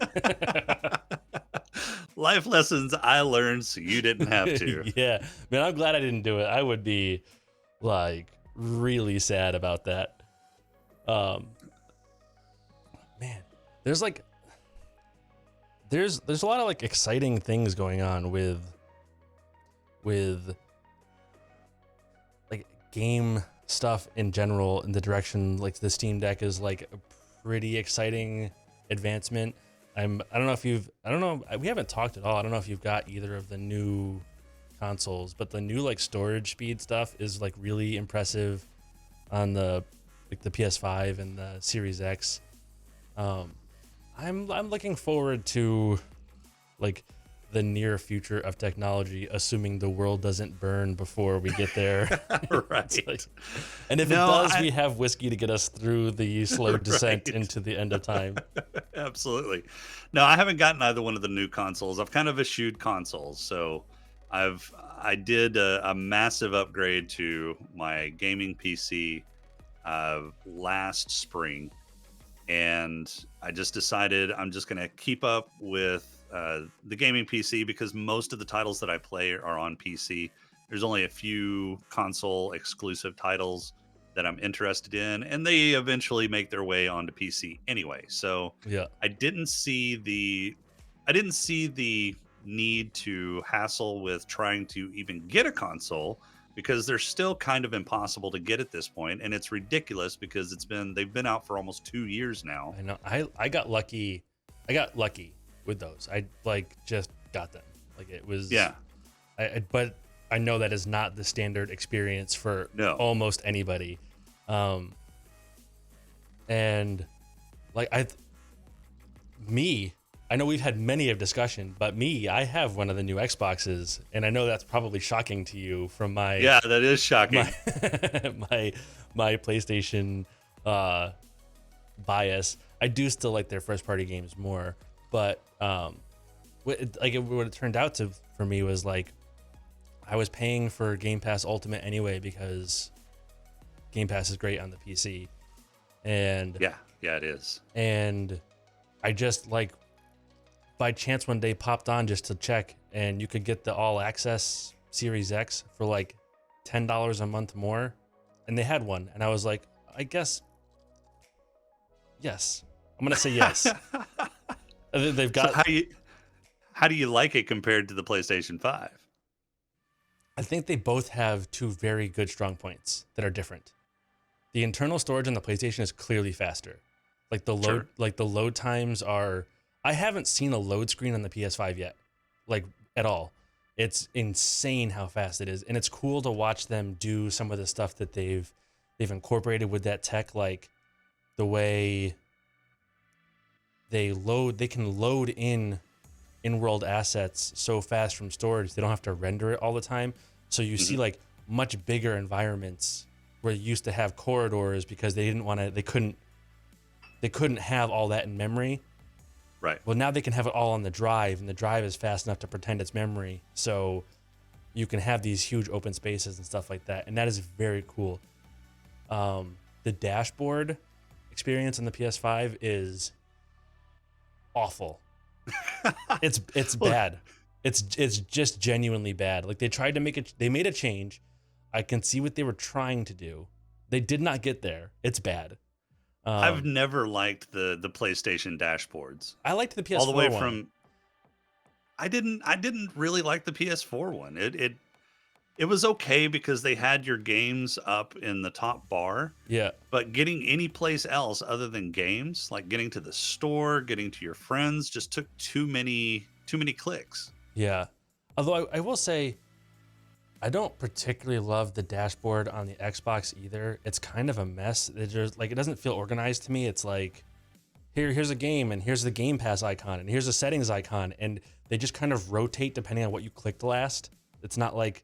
Life lessons I learned so you didn't have to. Yeah, man, I'm glad I didn't do it. I would be like really sad about that. Man, there's like there's a lot of like exciting things going on with like game stuff in general, in the direction like the Steam Deck is like a pretty exciting advancement. I don't know, we haven't talked at all. I don't know if you've got either of the new consoles, but the new like storage speed stuff is like really impressive on the PS5 and the Series X. I'm looking forward to like the near future of technology, assuming the world doesn't burn before we get there. Right. And if it does, we have whiskey to get us through the slow descent Right. into the end of time. Absolutely. No, I haven't gotten either one of the new consoles. I've kind of eschewed consoles. So I did a massive upgrade to my gaming PC last spring, and I just decided I'm just going to keep up with the gaming PC, because most of the titles that I play are on PC. There's only a few console exclusive titles that I'm interested in, and they eventually make their way onto PC anyway. So Yeah. I didn't see the need to hassle with trying to even get a console, because they're still kind of impossible to get at this point, and it's ridiculous because they've been out for almost 2 years now. I know. I got lucky. I got lucky with those. I like just got them. Like it was. Yeah. But I know that is not the standard experience for No. almost anybody. And like I know we've had many of discussion, but I have one of the new Xboxes, and I know that's probably shocking to you from my Yeah, that is shocking. my PlayStation bias. I do still like their first party games more, but what it turned out to for me was like I was paying for Game Pass Ultimate anyway because Game Pass is great on the PC, and yeah, it is. And I just like by chance one day popped on just to check, and you could get the All Access Series X for like $10 a month more, and they had one, and I was like, I guess yes, I'm gonna say yes. They've got. So how do you like it compared to the PlayStation 5? I think they both have two very good strong points that are different. The internal storage on the PlayStation is clearly faster. Like the load times are. I haven't seen a load screen on the PS5 yet, like at all. It's insane how fast it is, and it's cool to watch them do some of the stuff that they've incorporated with that tech, like the way they can load in-world assets so fast from storage. They don't have to render it all the time, so you see like much bigger environments where you used to have corridors because they couldn't have all that in memory. Right. Well, now they can have it all on the drive, and the drive is fast enough to pretend it's memory. So you can have these huge open spaces and stuff like that, and that is very cool. The dashboard experience on the PS5 is awful. It's bad. It's just genuinely bad. Like they tried to make it. They made a change. I can see what they were trying to do. They did not get there. It's bad. I've never liked the PlayStation dashboards. I liked the PS4 all the way one. from. I didn't really like the PS4 one. It was okay because they had your games up in the top bar. Yeah. But getting any place else other than games, like getting to the store, getting to your friends, just took too many clicks. Yeah. Although I will say, I don't particularly love the dashboard on the Xbox either. It's kind of a mess. It just like it doesn't feel organized to me. It's like here's a game, and here's the Game Pass icon, and here's a settings icon, and they just kind of rotate depending on what you clicked last. It's not like,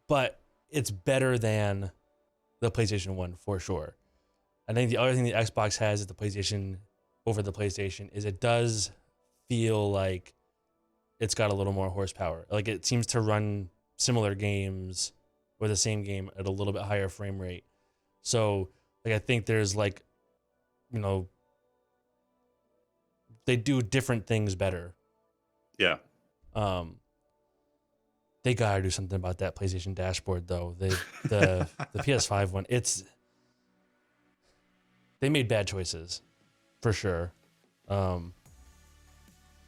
but it's better than the PlayStation 1 for sure. I think the other thing the Xbox has is the PlayStation over the PlayStation is it does feel like it's got a little more horsepower. Like it seems to run similar games or the same game at a little bit higher frame rate. So like I think there's like, they do different things better. Yeah. They gotta do something about that PlayStation dashboard though. The PS5 one, they made bad choices for sure. But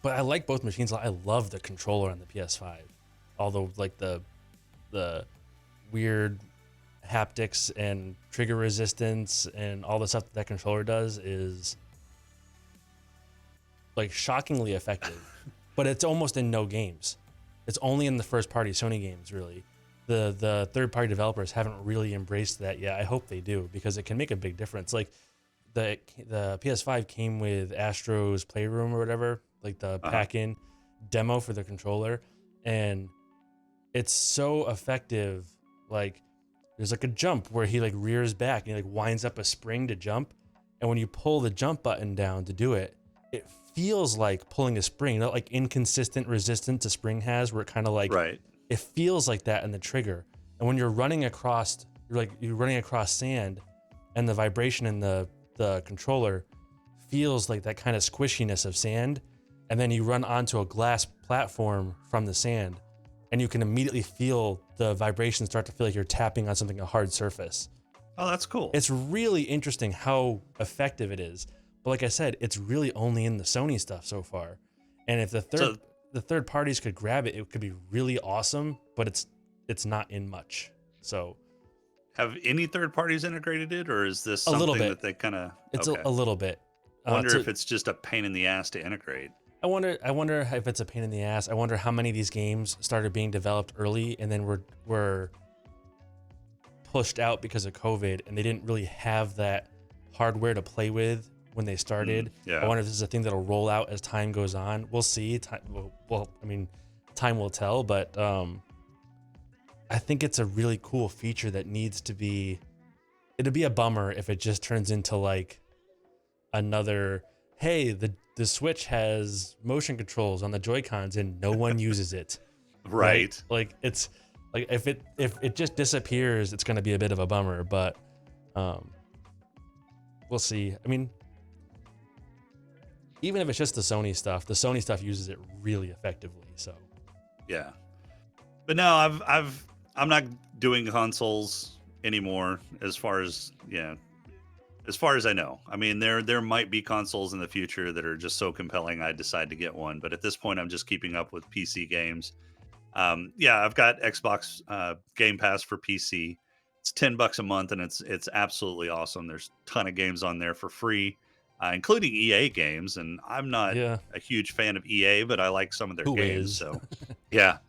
I like both machines. I love the controller on the PS5. Although like the weird haptics and trigger resistance and all the stuff that controller does is like shockingly effective. But it's almost in no games. It's only in the first party Sony games, really. The third party developers haven't really embraced that yet. I hope they do because it can make a big difference. Like the PS5 came with Astro's Playroom or whatever, like the pack-in demo for the controller, and it's so effective. Like there's like a jump where he like rears back and he like winds up a spring to jump, and when you pull the jump button down to do it, it feels like pulling a spring, not like inconsistent resistance a spring has, where it kind of like it feels like that in the trigger. And when you're running across sand, and the vibration in the controller feels like that kind of squishiness of sand, and then you run onto a glass platform from the sand, and you can immediately feel the vibration start to feel like you're tapping on something, a hard surface. Oh, that's cool. It's really interesting how effective it is. But like I said, it's really only in the Sony stuff so far. And if the third parties could grab it, it could be really awesome, but it's not in much. So Have any third parties integrated it, or is this a little something bit. that they kind of It's okay? a little bit. I wonder To if it's just a pain in the ass to integrate. I wonder if it's a pain in the ass. I wonder how many of these games started being developed early and then were pushed out because of COVID, and they didn't really have that hardware to play with when they started. I Yeah. wonder if this is a thing that'll roll out as time goes on. We'll see. Well, I mean, time will tell, but I think it's a really cool feature that needs to be. It'd be a bummer if it just turns into like another. Hey, the Switch has motion controls on the Joy-Cons and no one uses it. Right. Like it's like if it just disappears, it's going to be a bit of a bummer. But we'll see. I mean, even if it's just the Sony stuff uses it really effectively. So Yeah. But no, I'm not doing consoles anymore as far as as far as I know. I mean, there might be consoles in the future that are just so compelling I decide to get one, but at this point I'm just keeping up with PC games. Yeah, I've got Xbox Game Pass for PC. It's $10 a month, and it's absolutely awesome. There's a ton of games on there for free, including EA games. And I'm not yeah, a huge fan of EA, but I like some of their who games. is? So yeah.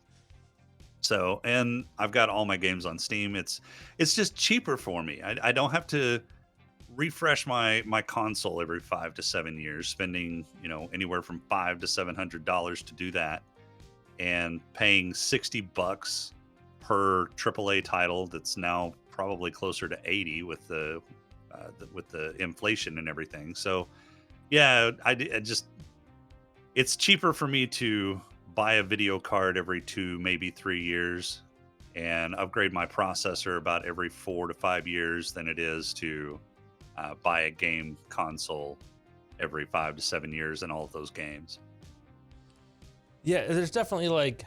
So, and I've got all my games on Steam. It's just cheaper for me. I don't have to refresh my console every 5 to 7 years, spending anywhere from $500 to $700 to do that, and paying $60 per AAA title that's now probably closer to 80 with the inflation and everything. So yeah, I just it's cheaper for me to buy a video card every 2 maybe 3 years and upgrade my processor about every 4 to 5 years than it is to buy a game console every 5 to 7 years in all of those games. Yeah, there's definitely like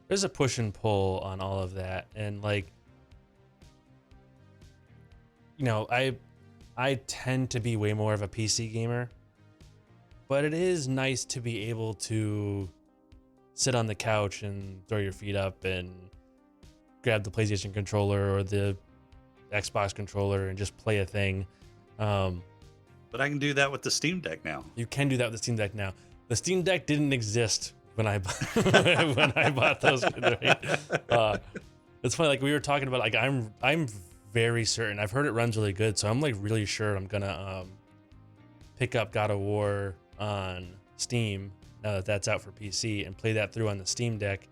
there's a push and pull on all of that, and like I tend to be way more of a PC gamer, but it is nice to be able to sit on the couch and throw your feet up and grab the PlayStation controller or the Xbox controller and just play a thing. But I can do that with the Steam Deck now. You can do that with the Steam Deck now. The Steam Deck didn't exist when I when I bought those. Right? It's funny, like we were talking about. Like I'm very certain. I've heard it runs really good, so I'm like really sure I'm gonna pick up God of War on Steam now that that's out for PC and play that through on the Steam Deck.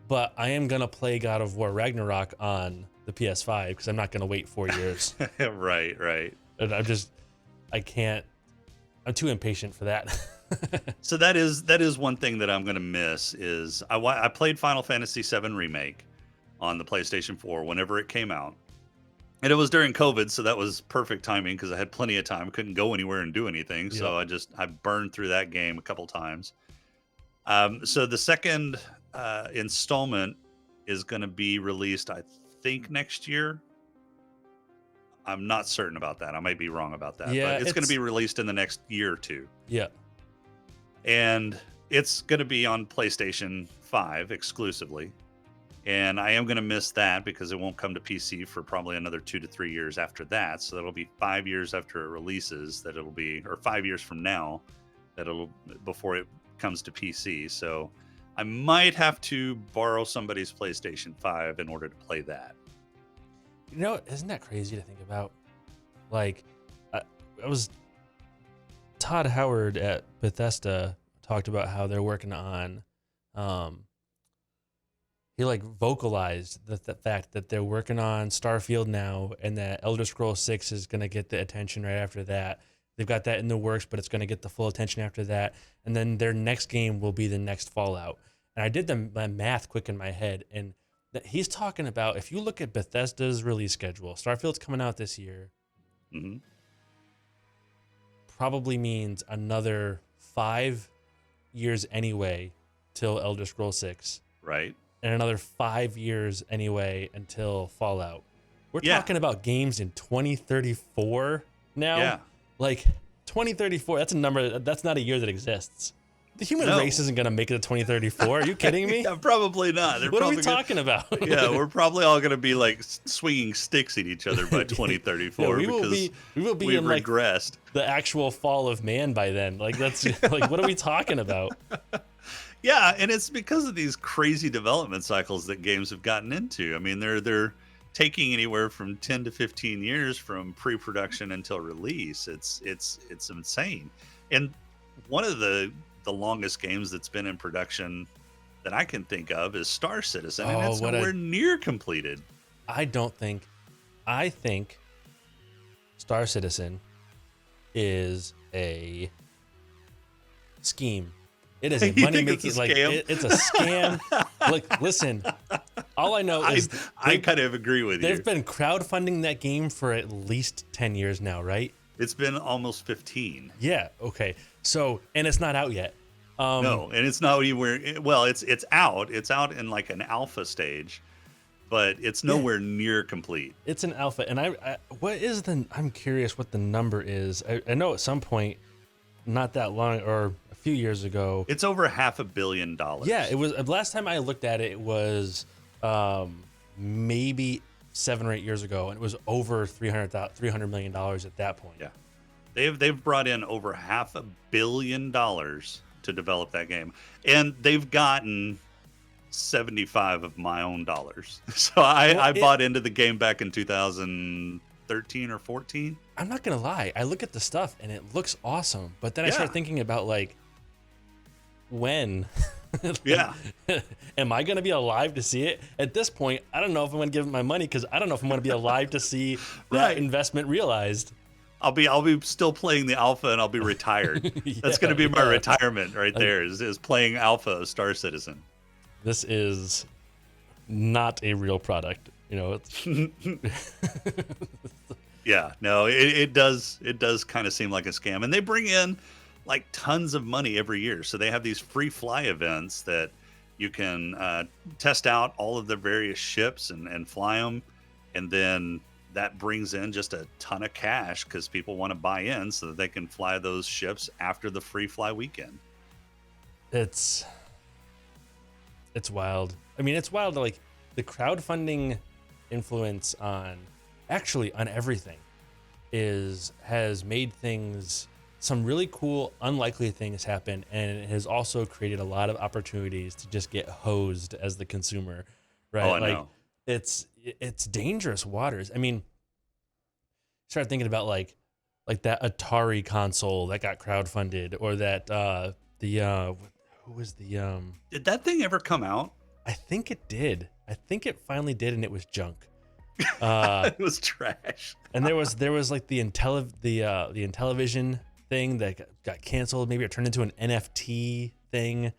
But I am gonna play God of War Ragnarok on the PS5 because I'm not gonna wait 4 years. Right. And I can't. I'm too impatient for that. So that is one thing that I'm going to miss is I played Final Fantasy VII Remake on the PlayStation 4 whenever it came out. And it was during COVID, so that was perfect timing because I had plenty of time. Couldn't go anywhere and do anything. So I burned through that game a couple times. So the second installment is going to be released, I think, next year. I'm not certain about that. I might be wrong about that. Yeah, but it's going to be released in the next year or two. Yeah. And it's going to be on PlayStation 5 exclusively. And I am going to miss that because it won't come to PC for probably another 2 to 3 years after that. So that'll be 5 years after it releases that it'll be, or 5 years from now that it'll, before it comes to PC. So I might have to borrow somebody's PlayStation 5 in order to play that. Isn't that crazy to think about? Like, I was Todd Howard at Bethesda talked about how they're working on. He like vocalized the fact that they're working on Starfield now, and that Elder Scrolls 6 is going to get the attention right after that. They've got that in the works, but it's going to get the full attention after that. And then their next game will be the next Fallout. And I did the math quick in my head, and he's talking about, if you look at Bethesda's release schedule, Starfield's coming out this year. Mm-hmm. Probably means another 5 years anyway till Elder Scrolls 6. Right. And another 5 years anyway until Fallout. We're talking about games in 2034 now. Yeah. Like 2034, that's a number, that's not a year that exists. The human No. race isn't going to make it to 2034. Are you kidding me? Yeah, probably not. They're What are we probably talking about? yeah, we're probably all going to be like swinging sticks at each other by 2034 Yeah, because we will be we've in like regressed. the actual fall of man by then. Like that's like what are we talking about? Yeah, and it's because of these crazy development cycles that games have gotten into. I mean, they're taking anywhere from 10 to 15 years from pre-production until release. It's insane. And one of the longest games that's been in production that I can think of is Star Citizen, and it's nowhere near completed. I think Star Citizen is a scheme. It is a money making like it's a scam. Like, listen, all I know is I kind of agree with you. They've been crowdfunding that game for at least 10 years now, right? It's been almost 15. Yeah. Okay. So, and it's not out yet. No, and it's not anywhere. Well, it's out. It's out in like an alpha stage, but it's nowhere near complete. It's an alpha, and I'm curious what the number is. I know at some point, not that long or a few years ago, it's over $500 million. Yeah, it was. Last time I looked at it, it was maybe 7 or 8 years ago, and it was over $300 million at that point. Yeah, they've brought in over $500 million to develop that game, and they've gotten 75 of my own dollars. So I bought into the game back in 2013 or 14. I'm not gonna lie, I look at the stuff and it looks awesome, but then I start thinking about like when yeah, am I gonna be alive to see it? At this point, I don't know if I'm gonna give it my money because I don't know if I'm gonna be alive to see that investment realized. I'll be still playing the alpha, and I'll be retired. That's going to be my retirement right there. Is playing alpha of Star Citizen. This is not a real product, you know. Yeah, no, it does kind of seem like a scam, and they bring in like tons of money every year. So they have these free fly events that you can test out all of the various ships and fly them, and then that brings in just a ton of cash because people want to buy in so that they can fly those ships after the free fly weekend. It's wild. I mean, it's wild. Like the crowdfunding influence on everything has made some really cool, unlikely things happen, and it has also created a lot of opportunities to just get hosed as the consumer, right? Oh, I know. It's dangerous waters. I mean, start thinking about like that Atari console that got crowdfunded, or that who was the Did that thing ever come out? I think it did. I think it finally did, and it was junk. It was trash. And there was like the Intellivision thing that got canceled. Maybe it turned into an NFT thing.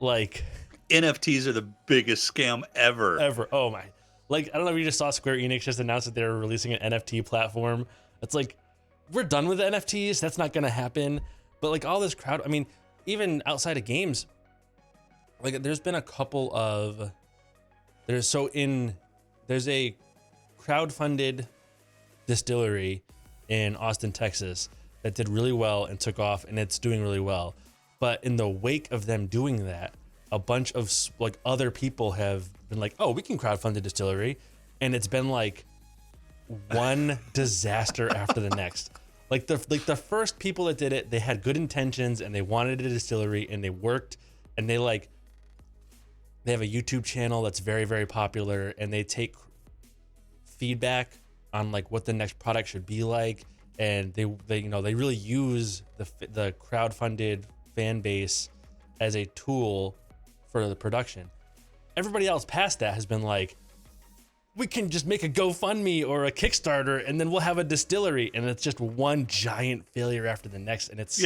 Like NFTs are the biggest scam ever. Oh my. Like, I don't know if you just saw Square Enix just announced that they're releasing an NFT platform. It's like, we're done with NFTs. That's not going to happen. But like all this I mean, even outside of games, like there's been a couple of, there's a crowdfunded distillery in Austin, Texas that did really well and took off, and it's doing really well. But in the wake of them doing that, a bunch of like other people have been like, oh, we can crowdfund a distillery. And it's been like one disaster after the next. Like the first people that did it, they had good intentions and they wanted a distillery and they worked, and they have a YouTube channel that's very, very popular, and they take feedback on like what the next product should be like. And they really use the crowdfunded fan base as a tool for the production. Everybody else past that has been like, we can just make a GoFundMe or a Kickstarter and then we'll have a distillery, and it's just one giant failure after the next. And it's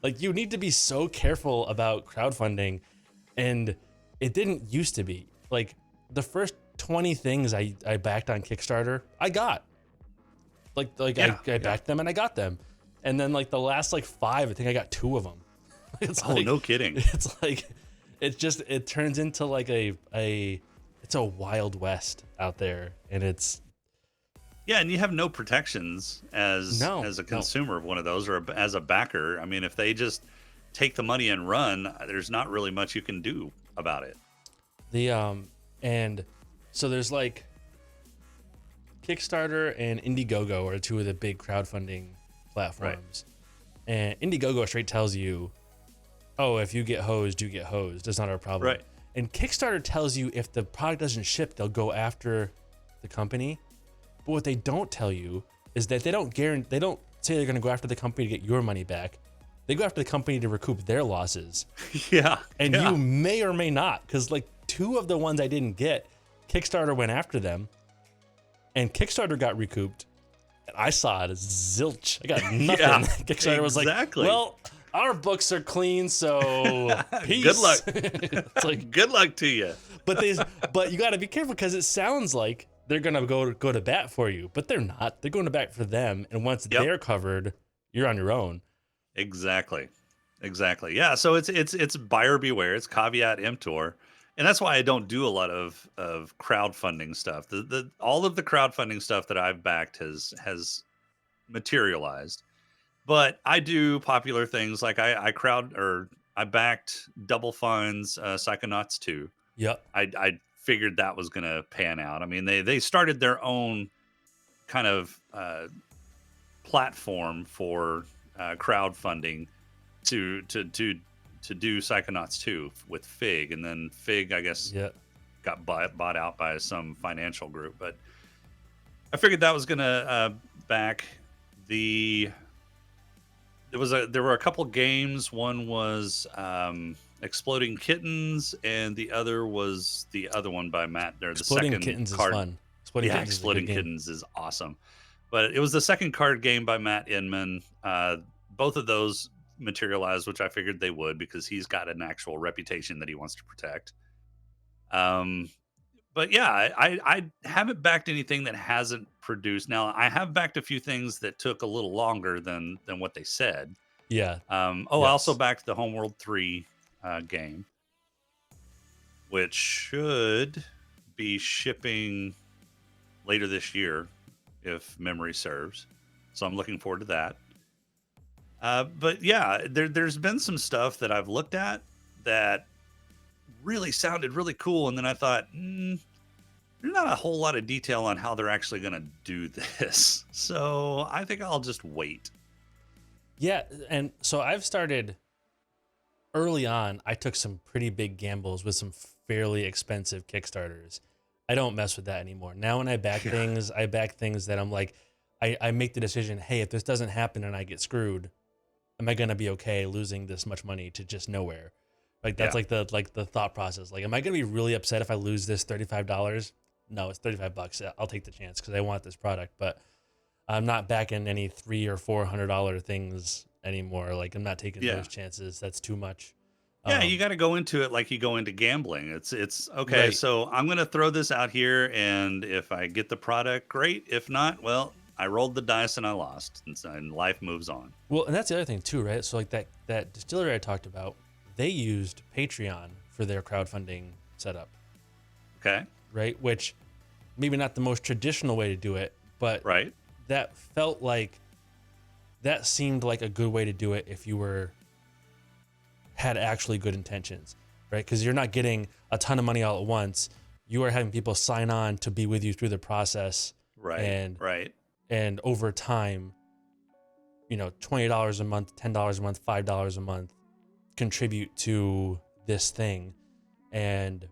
like, you need to be so careful about crowdfunding, and it didn't used to be. Like the first 20 things I backed on Kickstarter, I got. I backed them and I got them. And then like the last like 5, I think I got 2 of them. It's no kidding. It's like, it turns into like it's a wild west out there, and it's. Yeah, and you have no protections as a consumer of one of those, or as a backer. I mean, if they just take the money and run, there's not really much you can do about it. The and so there's like Kickstarter and Indiegogo are two of the big crowdfunding platforms. Right. And Indiegogo straight tells you, oh, if you get hosed, you get hosed. It's not our problem. Right. And Kickstarter tells you if the product doesn't ship, they'll go after the company. But what they don't tell you is that they don't say they're going to go after the company to get your money back. They go after the company to recoup their losses. Yeah. And you may or may not, because like two of the ones I didn't get, Kickstarter went after them, and Kickstarter got recouped. And I saw it as zilch. I got nothing. Yeah, Kickstarter was like, well, our books are clean, so peace. Good luck. It's like, good luck to you. But you got to be careful, because it sounds like they're gonna go to bat for you, but they're not. They're going to bat for them, and once they're covered, you're on your own. Exactly. Yeah. So it's buyer beware. It's caveat emptor, and that's why I don't do a lot of crowdfunding stuff. All of the crowdfunding stuff that I've backed has materialized, but I do popular things like I backed Double Fine's Psychonauts 2. Yep. I figured that was going to pan out. I mean, they started their own kind of platform for crowdfunding to do Psychonauts 2 with Fig, and then Fig, I guess, got bought out by some financial group. But I figured that was going to back the. There were a couple games. One was Exploding Kittens, and the other was the other one by Matt. There, Exploding the second Kittens card. is fun. Exploding Kittens is awesome. But it was the second card game by Matt Inman. Both of those materialized, which I figured they would, because he's got an actual reputation that he wants to protect. But yeah, I haven't backed anything that hasn't produced. Now, I have backed a few things that took a little longer than what they said. Yeah. I also backed the Homeworld 3 game, which should be shipping later this year, if memory serves. So I'm looking forward to that. But yeah, there's been some stuff that I've looked at that really sounded really cool, and then I thought, there's not a whole lot of detail on how they're actually going to do this. So I think I'll just wait. Yeah, and so I've started early on. I took some pretty big gambles with some fairly expensive Kickstarters. I don't mess with that anymore. Now when I back things, I back things that I'm like, I make the decision, hey, if this doesn't happen and I get screwed, am I going to be okay losing this much money to just nowhere? Like that's like the thought process. Like, am I going to be really upset if I lose this $35? No, it's $35. I'll take the chance because I want this product, but I'm not backing any $300 or $400 things anymore. Like, I'm not taking those chances. That's too much. Yeah, you got to go into it like you go into gambling. It's okay. Right. So I'm going to throw this out here, and if I get the product, great. If not, well, I rolled the dice and I lost, and life moves on. Well, and that's the other thing too, right? So like that distillery I talked about, they used Patreon for their crowdfunding setup. Okay. Right, which maybe not the most traditional way to do it, but that seemed like a good way to do it if you had actually good intentions, right? Because you're not getting a ton of money all at once. You are having people sign on to be with you through the process, and over time, $20 a month, $10 a month, $5 a month contribute to this thing, and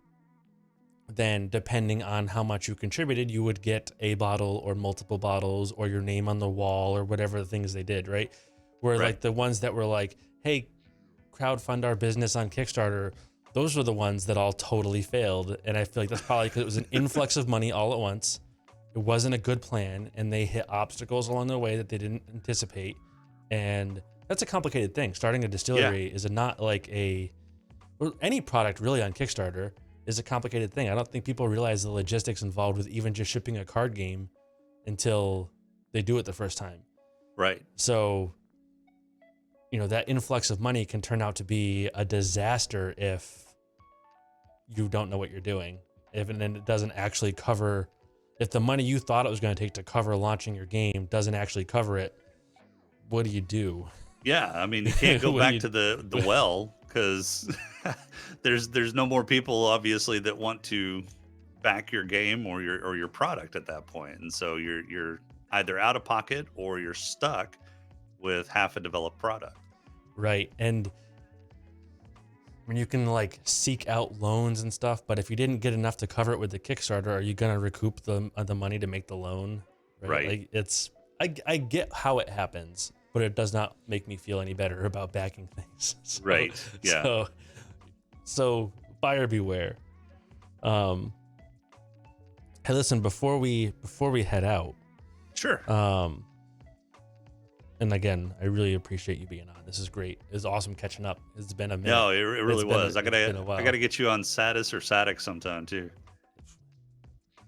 then depending on how much you contributed, you would get a bottle or multiple bottles or your name on the wall or whatever the things they did, right? Where like the ones that were like, hey, crowdfund our business on Kickstarter, those were the ones that all totally failed. And I feel like that's probably because it was an influx of money all at once. It wasn't a good plan, and they hit obstacles along the way that they didn't anticipate. And that's a complicated thing. Starting a distillery is any product really on Kickstarter is a complicated thing. I don't think people realize the logistics involved with even just shipping a card game until they do it the first time. Right. So, that influx of money can turn out to be a disaster if you don't know what you're doing. And then it doesn't actually cover, if the money you thought it was going to take to cover launching your game doesn't actually cover it, what do you do? Yeah, I mean, you can't go When back you to the well because there's no more people obviously that want to back your game or your product at that point, and so you're either out of pocket or you're stuck with half a developed product. right, and when you can like seek out loans and stuff, but if you didn't get enough to cover it with the Kickstarter, are you gonna recoup the money to make the loan? Right, Right. like it's I get how it happens, but it does not make me feel any better about backing things. So Right. Yeah. so so buyer beware. Um, hey, listen, before we head out, Sure. um, and again, I really appreciate you being on. This is great. It's awesome catching up. It's been a minute. No, it really was. It's been a I while. gotta get you on Satis or Satix sometime too.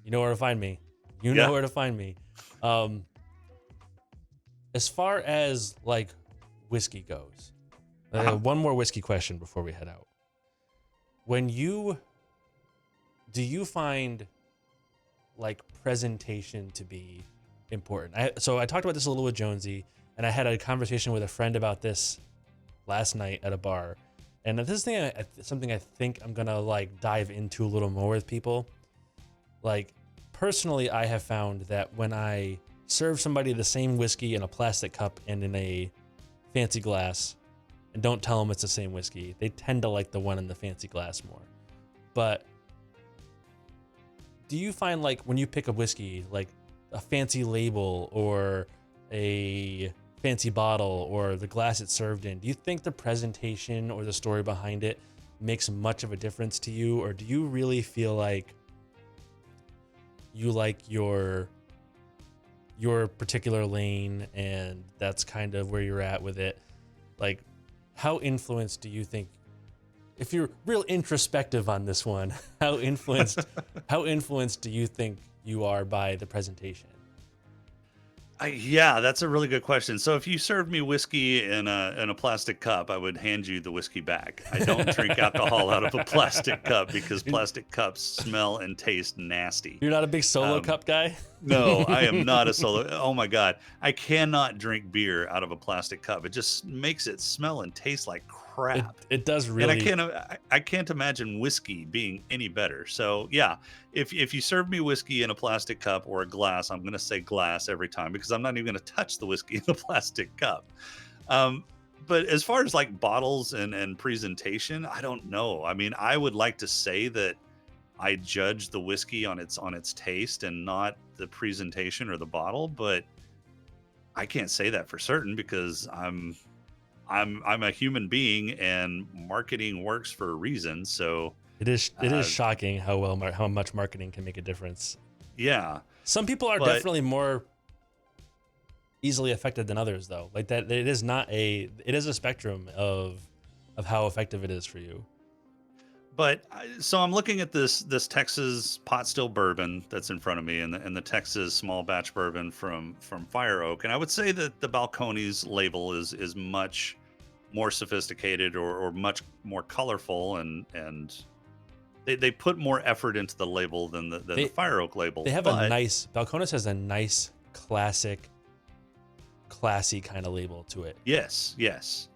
You know where to find me. You know Yeah. where to find me. Um, as far as like whiskey goes, Uh-huh. one more whiskey question before we head out. When you do you find like presentation to be important? So I talked about this a little with Jonesy, and I had a conversation with a friend about this last night at a bar. And this thing, something I think I'm gonna like dive into a little more with people. Like personally, I have found that when I serve somebody the same whiskey in a plastic cup and in a fancy glass, and don't tell them it's the same whiskey, they tend to like the one in the fancy glass more. But do you find like when you pick a whiskey, like a fancy label or a fancy bottle or the glass it's served in, do you think the presentation or the story behind it makes much of a difference to you? Or do you really feel like you like your particular lane and that's kind of where you're at with it? Like, how influenced do you think, if you're real introspective on this one, how influenced do you think you are by the presentation? Yeah, that's a really good question. So if you served me whiskey in a plastic cup, I would hand you the whiskey back. I don't drink alcohol out of a plastic cup because plastic cups smell and taste nasty. You're not a big solo Um, cup guy? no, I am not a solo. Oh my God, I cannot drink beer out of a plastic cup. It just makes it smell and taste like It crap. it does And really. I can't imagine whiskey being any better. So yeah, if you serve me whiskey in a plastic cup or a glass, I'm gonna say glass every time because I'm not even gonna touch the whiskey in the plastic cup. Um, but as far as like bottles and presentation, I don't know. I mean, I would like to say that I judge the whiskey on its taste and not the presentation or the bottle, but I can't say that for certain because I'm a human being and marketing works for a reason. So It is uh, shocking how much marketing can make a difference. yeah, Some people are but definitely more easily affected than others, though. Like that, it is a spectrum of how effective it is for you. so I'm looking at this Texas pot still bourbon that's in front of me, and the Texas small batch bourbon from Fire Oak, and I would say that the Balcones label is much more sophisticated or much more colorful, and they put more effort into the label than the They Fire Oak label. they have a But nice Balcones has a nice classy kind of label to it. yes, yes.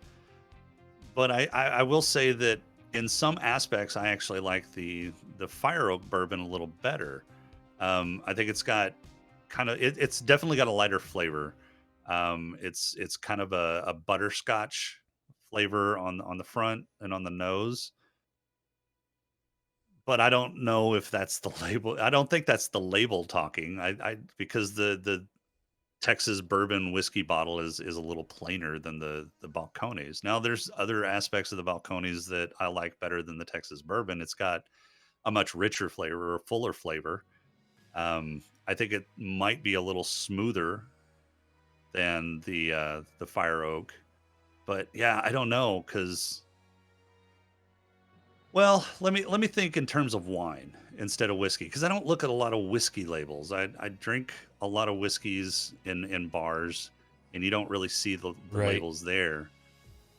But I will say that in some aspects, I actually like the Fire Oak bourbon a little better. I think it's got it's definitely got a lighter flavor. It's kind of a butterscotch flavor on the front and on the nose. But I don't know if that's the label. I don't think that's the label talking. I because the Texas bourbon whiskey bottle is a little plainer than the Balcones. Now there's other aspects of the Balcones that I like better than the Texas bourbon. It's got a much richer flavor, or fuller flavor. I think it might be a little smoother than the Fire Oak, but yeah, I don't know because well, let me think in terms of wine instead of whiskey because I don't look at a lot of whiskey labels. I drink a lot of whiskeys in bars, and you don't really see the Right. labels there.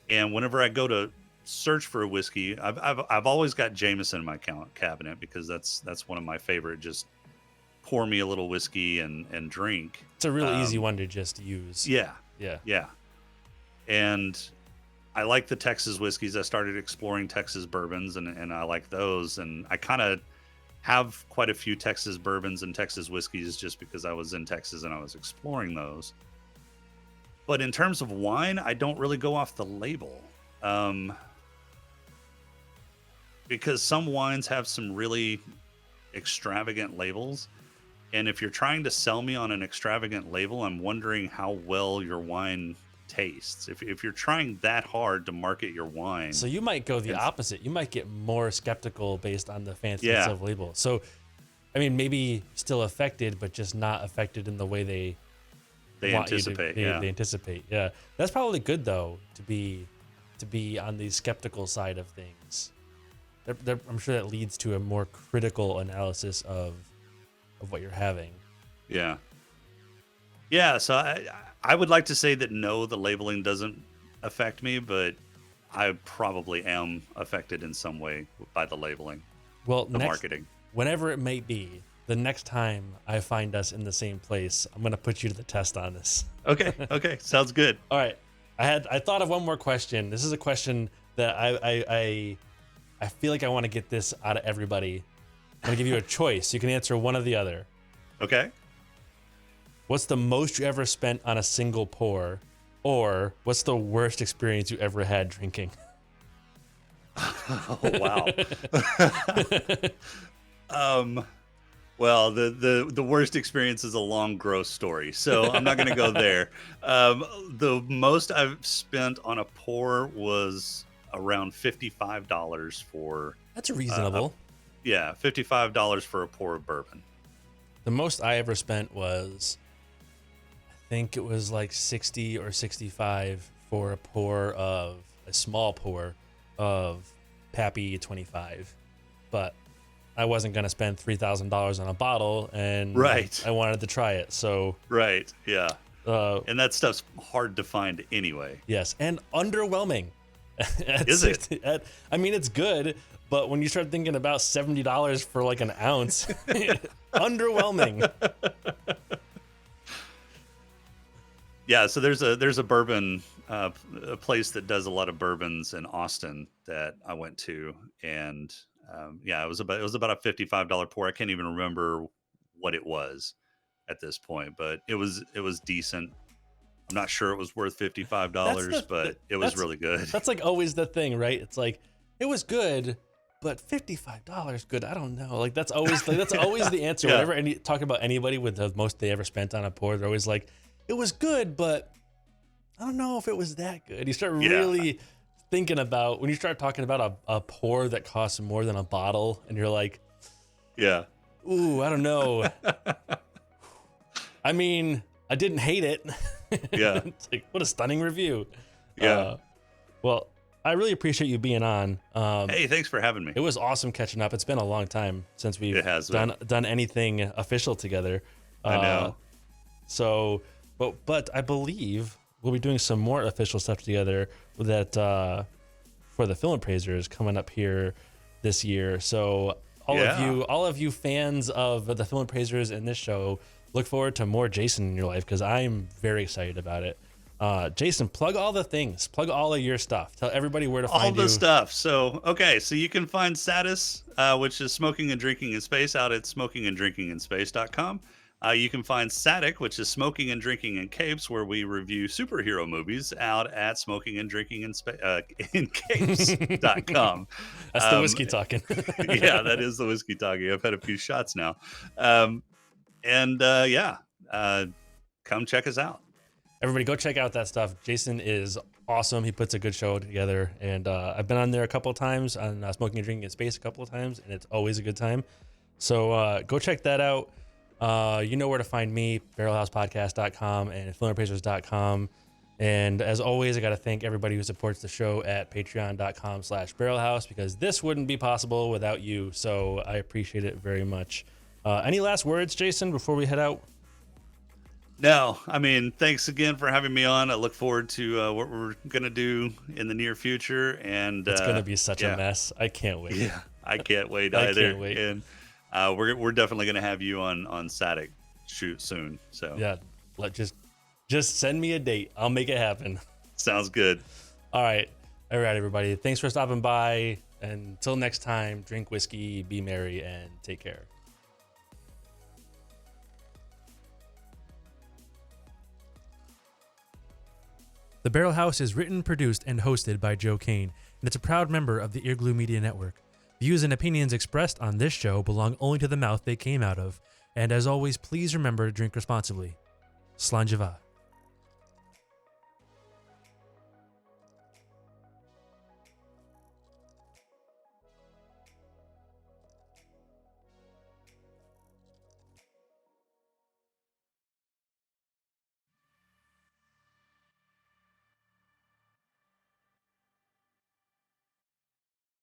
And whenever I go to search for a whiskey, I've always got Jameson in my cabinet because that's one of my favorite. Just pour me a little whiskey and drink. It's a real easy Um, one to just use. yeah, Yeah. yeah. And I like the Texas whiskeys. I started exploring Texas bourbons, and I like those. And I kind of have quite a few Texas bourbons and Texas whiskeys just because I was in Texas and I was exploring those. But in terms of wine, I don't really go off the label. Because some wines have some really extravagant labels. And if you're trying to sell me on an extravagant label, I'm wondering how well your wine tastes. If you're trying that hard to market your wine. So you might go the opposite. You might get more skeptical based on the fancy Yeah. of label. So, I mean, maybe still affected, but just not affected in the way they want anticipate. You to, they anticipate. Yeah, that's probably good though to be on the skeptical side of things. I'm sure that leads to a more critical analysis of what you're having. Yeah. Yeah. So I would like to say that no, the labeling doesn't affect me, but I probably am affected in some way by the labeling. Well, the marketing. Whenever it may be, the next time I find us in the same place, I'm gonna put you to the test on this. Okay. Okay. Sounds good. All right. I thought of one more question. This is a question that I feel like I want to get this out of everybody. I'm gonna give you a choice. You can answer one or the other. Okay. What's the most you ever spent on a single pour, or what's the worst experience you ever had drinking? Oh, wow. Well, the worst experience is a long, gross story, so I'm not going to go there. The most I've spent on a pour was around $55 for. That's reasonable. Yeah, $55 for a pour of bourbon. The most I ever spent was, I think it was like 60 or 65 for a small pour of Pappy 25, but I wasn't going to spend $3,000 on a bottle, and right. I wanted to try it. So right, yeah, and that stuff's hard to find anyway. Yes, and underwhelming. Is 60, it? I mean, it's good, but when you start thinking about $70 for like an ounce, underwhelming. Yeah, so there's a bourbon a place that does a lot of bourbons in Austin that I went to, and yeah, it was about a $55 pour. I can't even remember what it was at this point, but it was decent. I'm not sure it was worth $55, but it was really good. That's like always the thing, right? It's like it was good, but $55 good. I don't know. Like that's always the answer. Yeah. Whenever talk about anybody with the most they ever spent on a pour, they're always like, it was good, but I don't know if it was that good. You start really thinking about when you start talking about a pour that costs more than a bottle, and you're like, yeah, ooh, I don't know. I mean, I didn't hate it. Yeah. It's like, what a stunning review. Yeah. Well, I really appreciate you being on. Hey, thanks for having me. It was awesome catching up. It's been a long time since we've done anything official together. I know. So, but I believe we'll be doing some more official stuff together that for the Film Appraisers coming up here this year. So all of you fans of the Film Appraisers and this show, look forward to more Jason in your life, because I'm very excited about it. Jason, plug all the things. Plug all of your stuff. Tell everybody where to find you. All the stuff. So you can find Satis, which is Smoking and Drinking in Space, out at smokinganddrinkinginspace.com. You can find Satic, which is Smoking and Drinking in Capes, where we review superhero movies, out at smokinganddrinkingincapes.com. That's the whiskey talking. Yeah, that is the whiskey talking. I've had a few shots now. Come check us out. Everybody go check out that stuff. Jason is awesome. He puts a good show together, and I've been on there a couple of times on Smoking and Drinking in Space a couple of times, and it's always a good time. So go check that out. You know where to find me, barrelhousepodcast.com and filmappraisers.com. And as always, I got to thank everybody who supports the show at patreon.com/barrelhouse, because this wouldn't be possible without you. So I appreciate it very much. Any last words, Jason, before we head out? No, I mean, thanks again for having me on. I look forward to what we're going to do in the near future. And it's going to be such a mess. I can't wait. Yeah, I can't wait either. Can't wait. And we're definitely going to have you on Satic shoot soon. So yeah, just send me a date. I'll make it happen. Sounds good. All right. All right, everybody. Thanks for stopping by. And until next time, drink whiskey, be merry, and take care. The Barrel House is written, produced, and hosted by Joe Kane, and it's a proud member of the Earglue Media Network. Views and opinions expressed on this show belong only to the mouth they came out of, and as always, please remember to drink responsibly. Slanjava.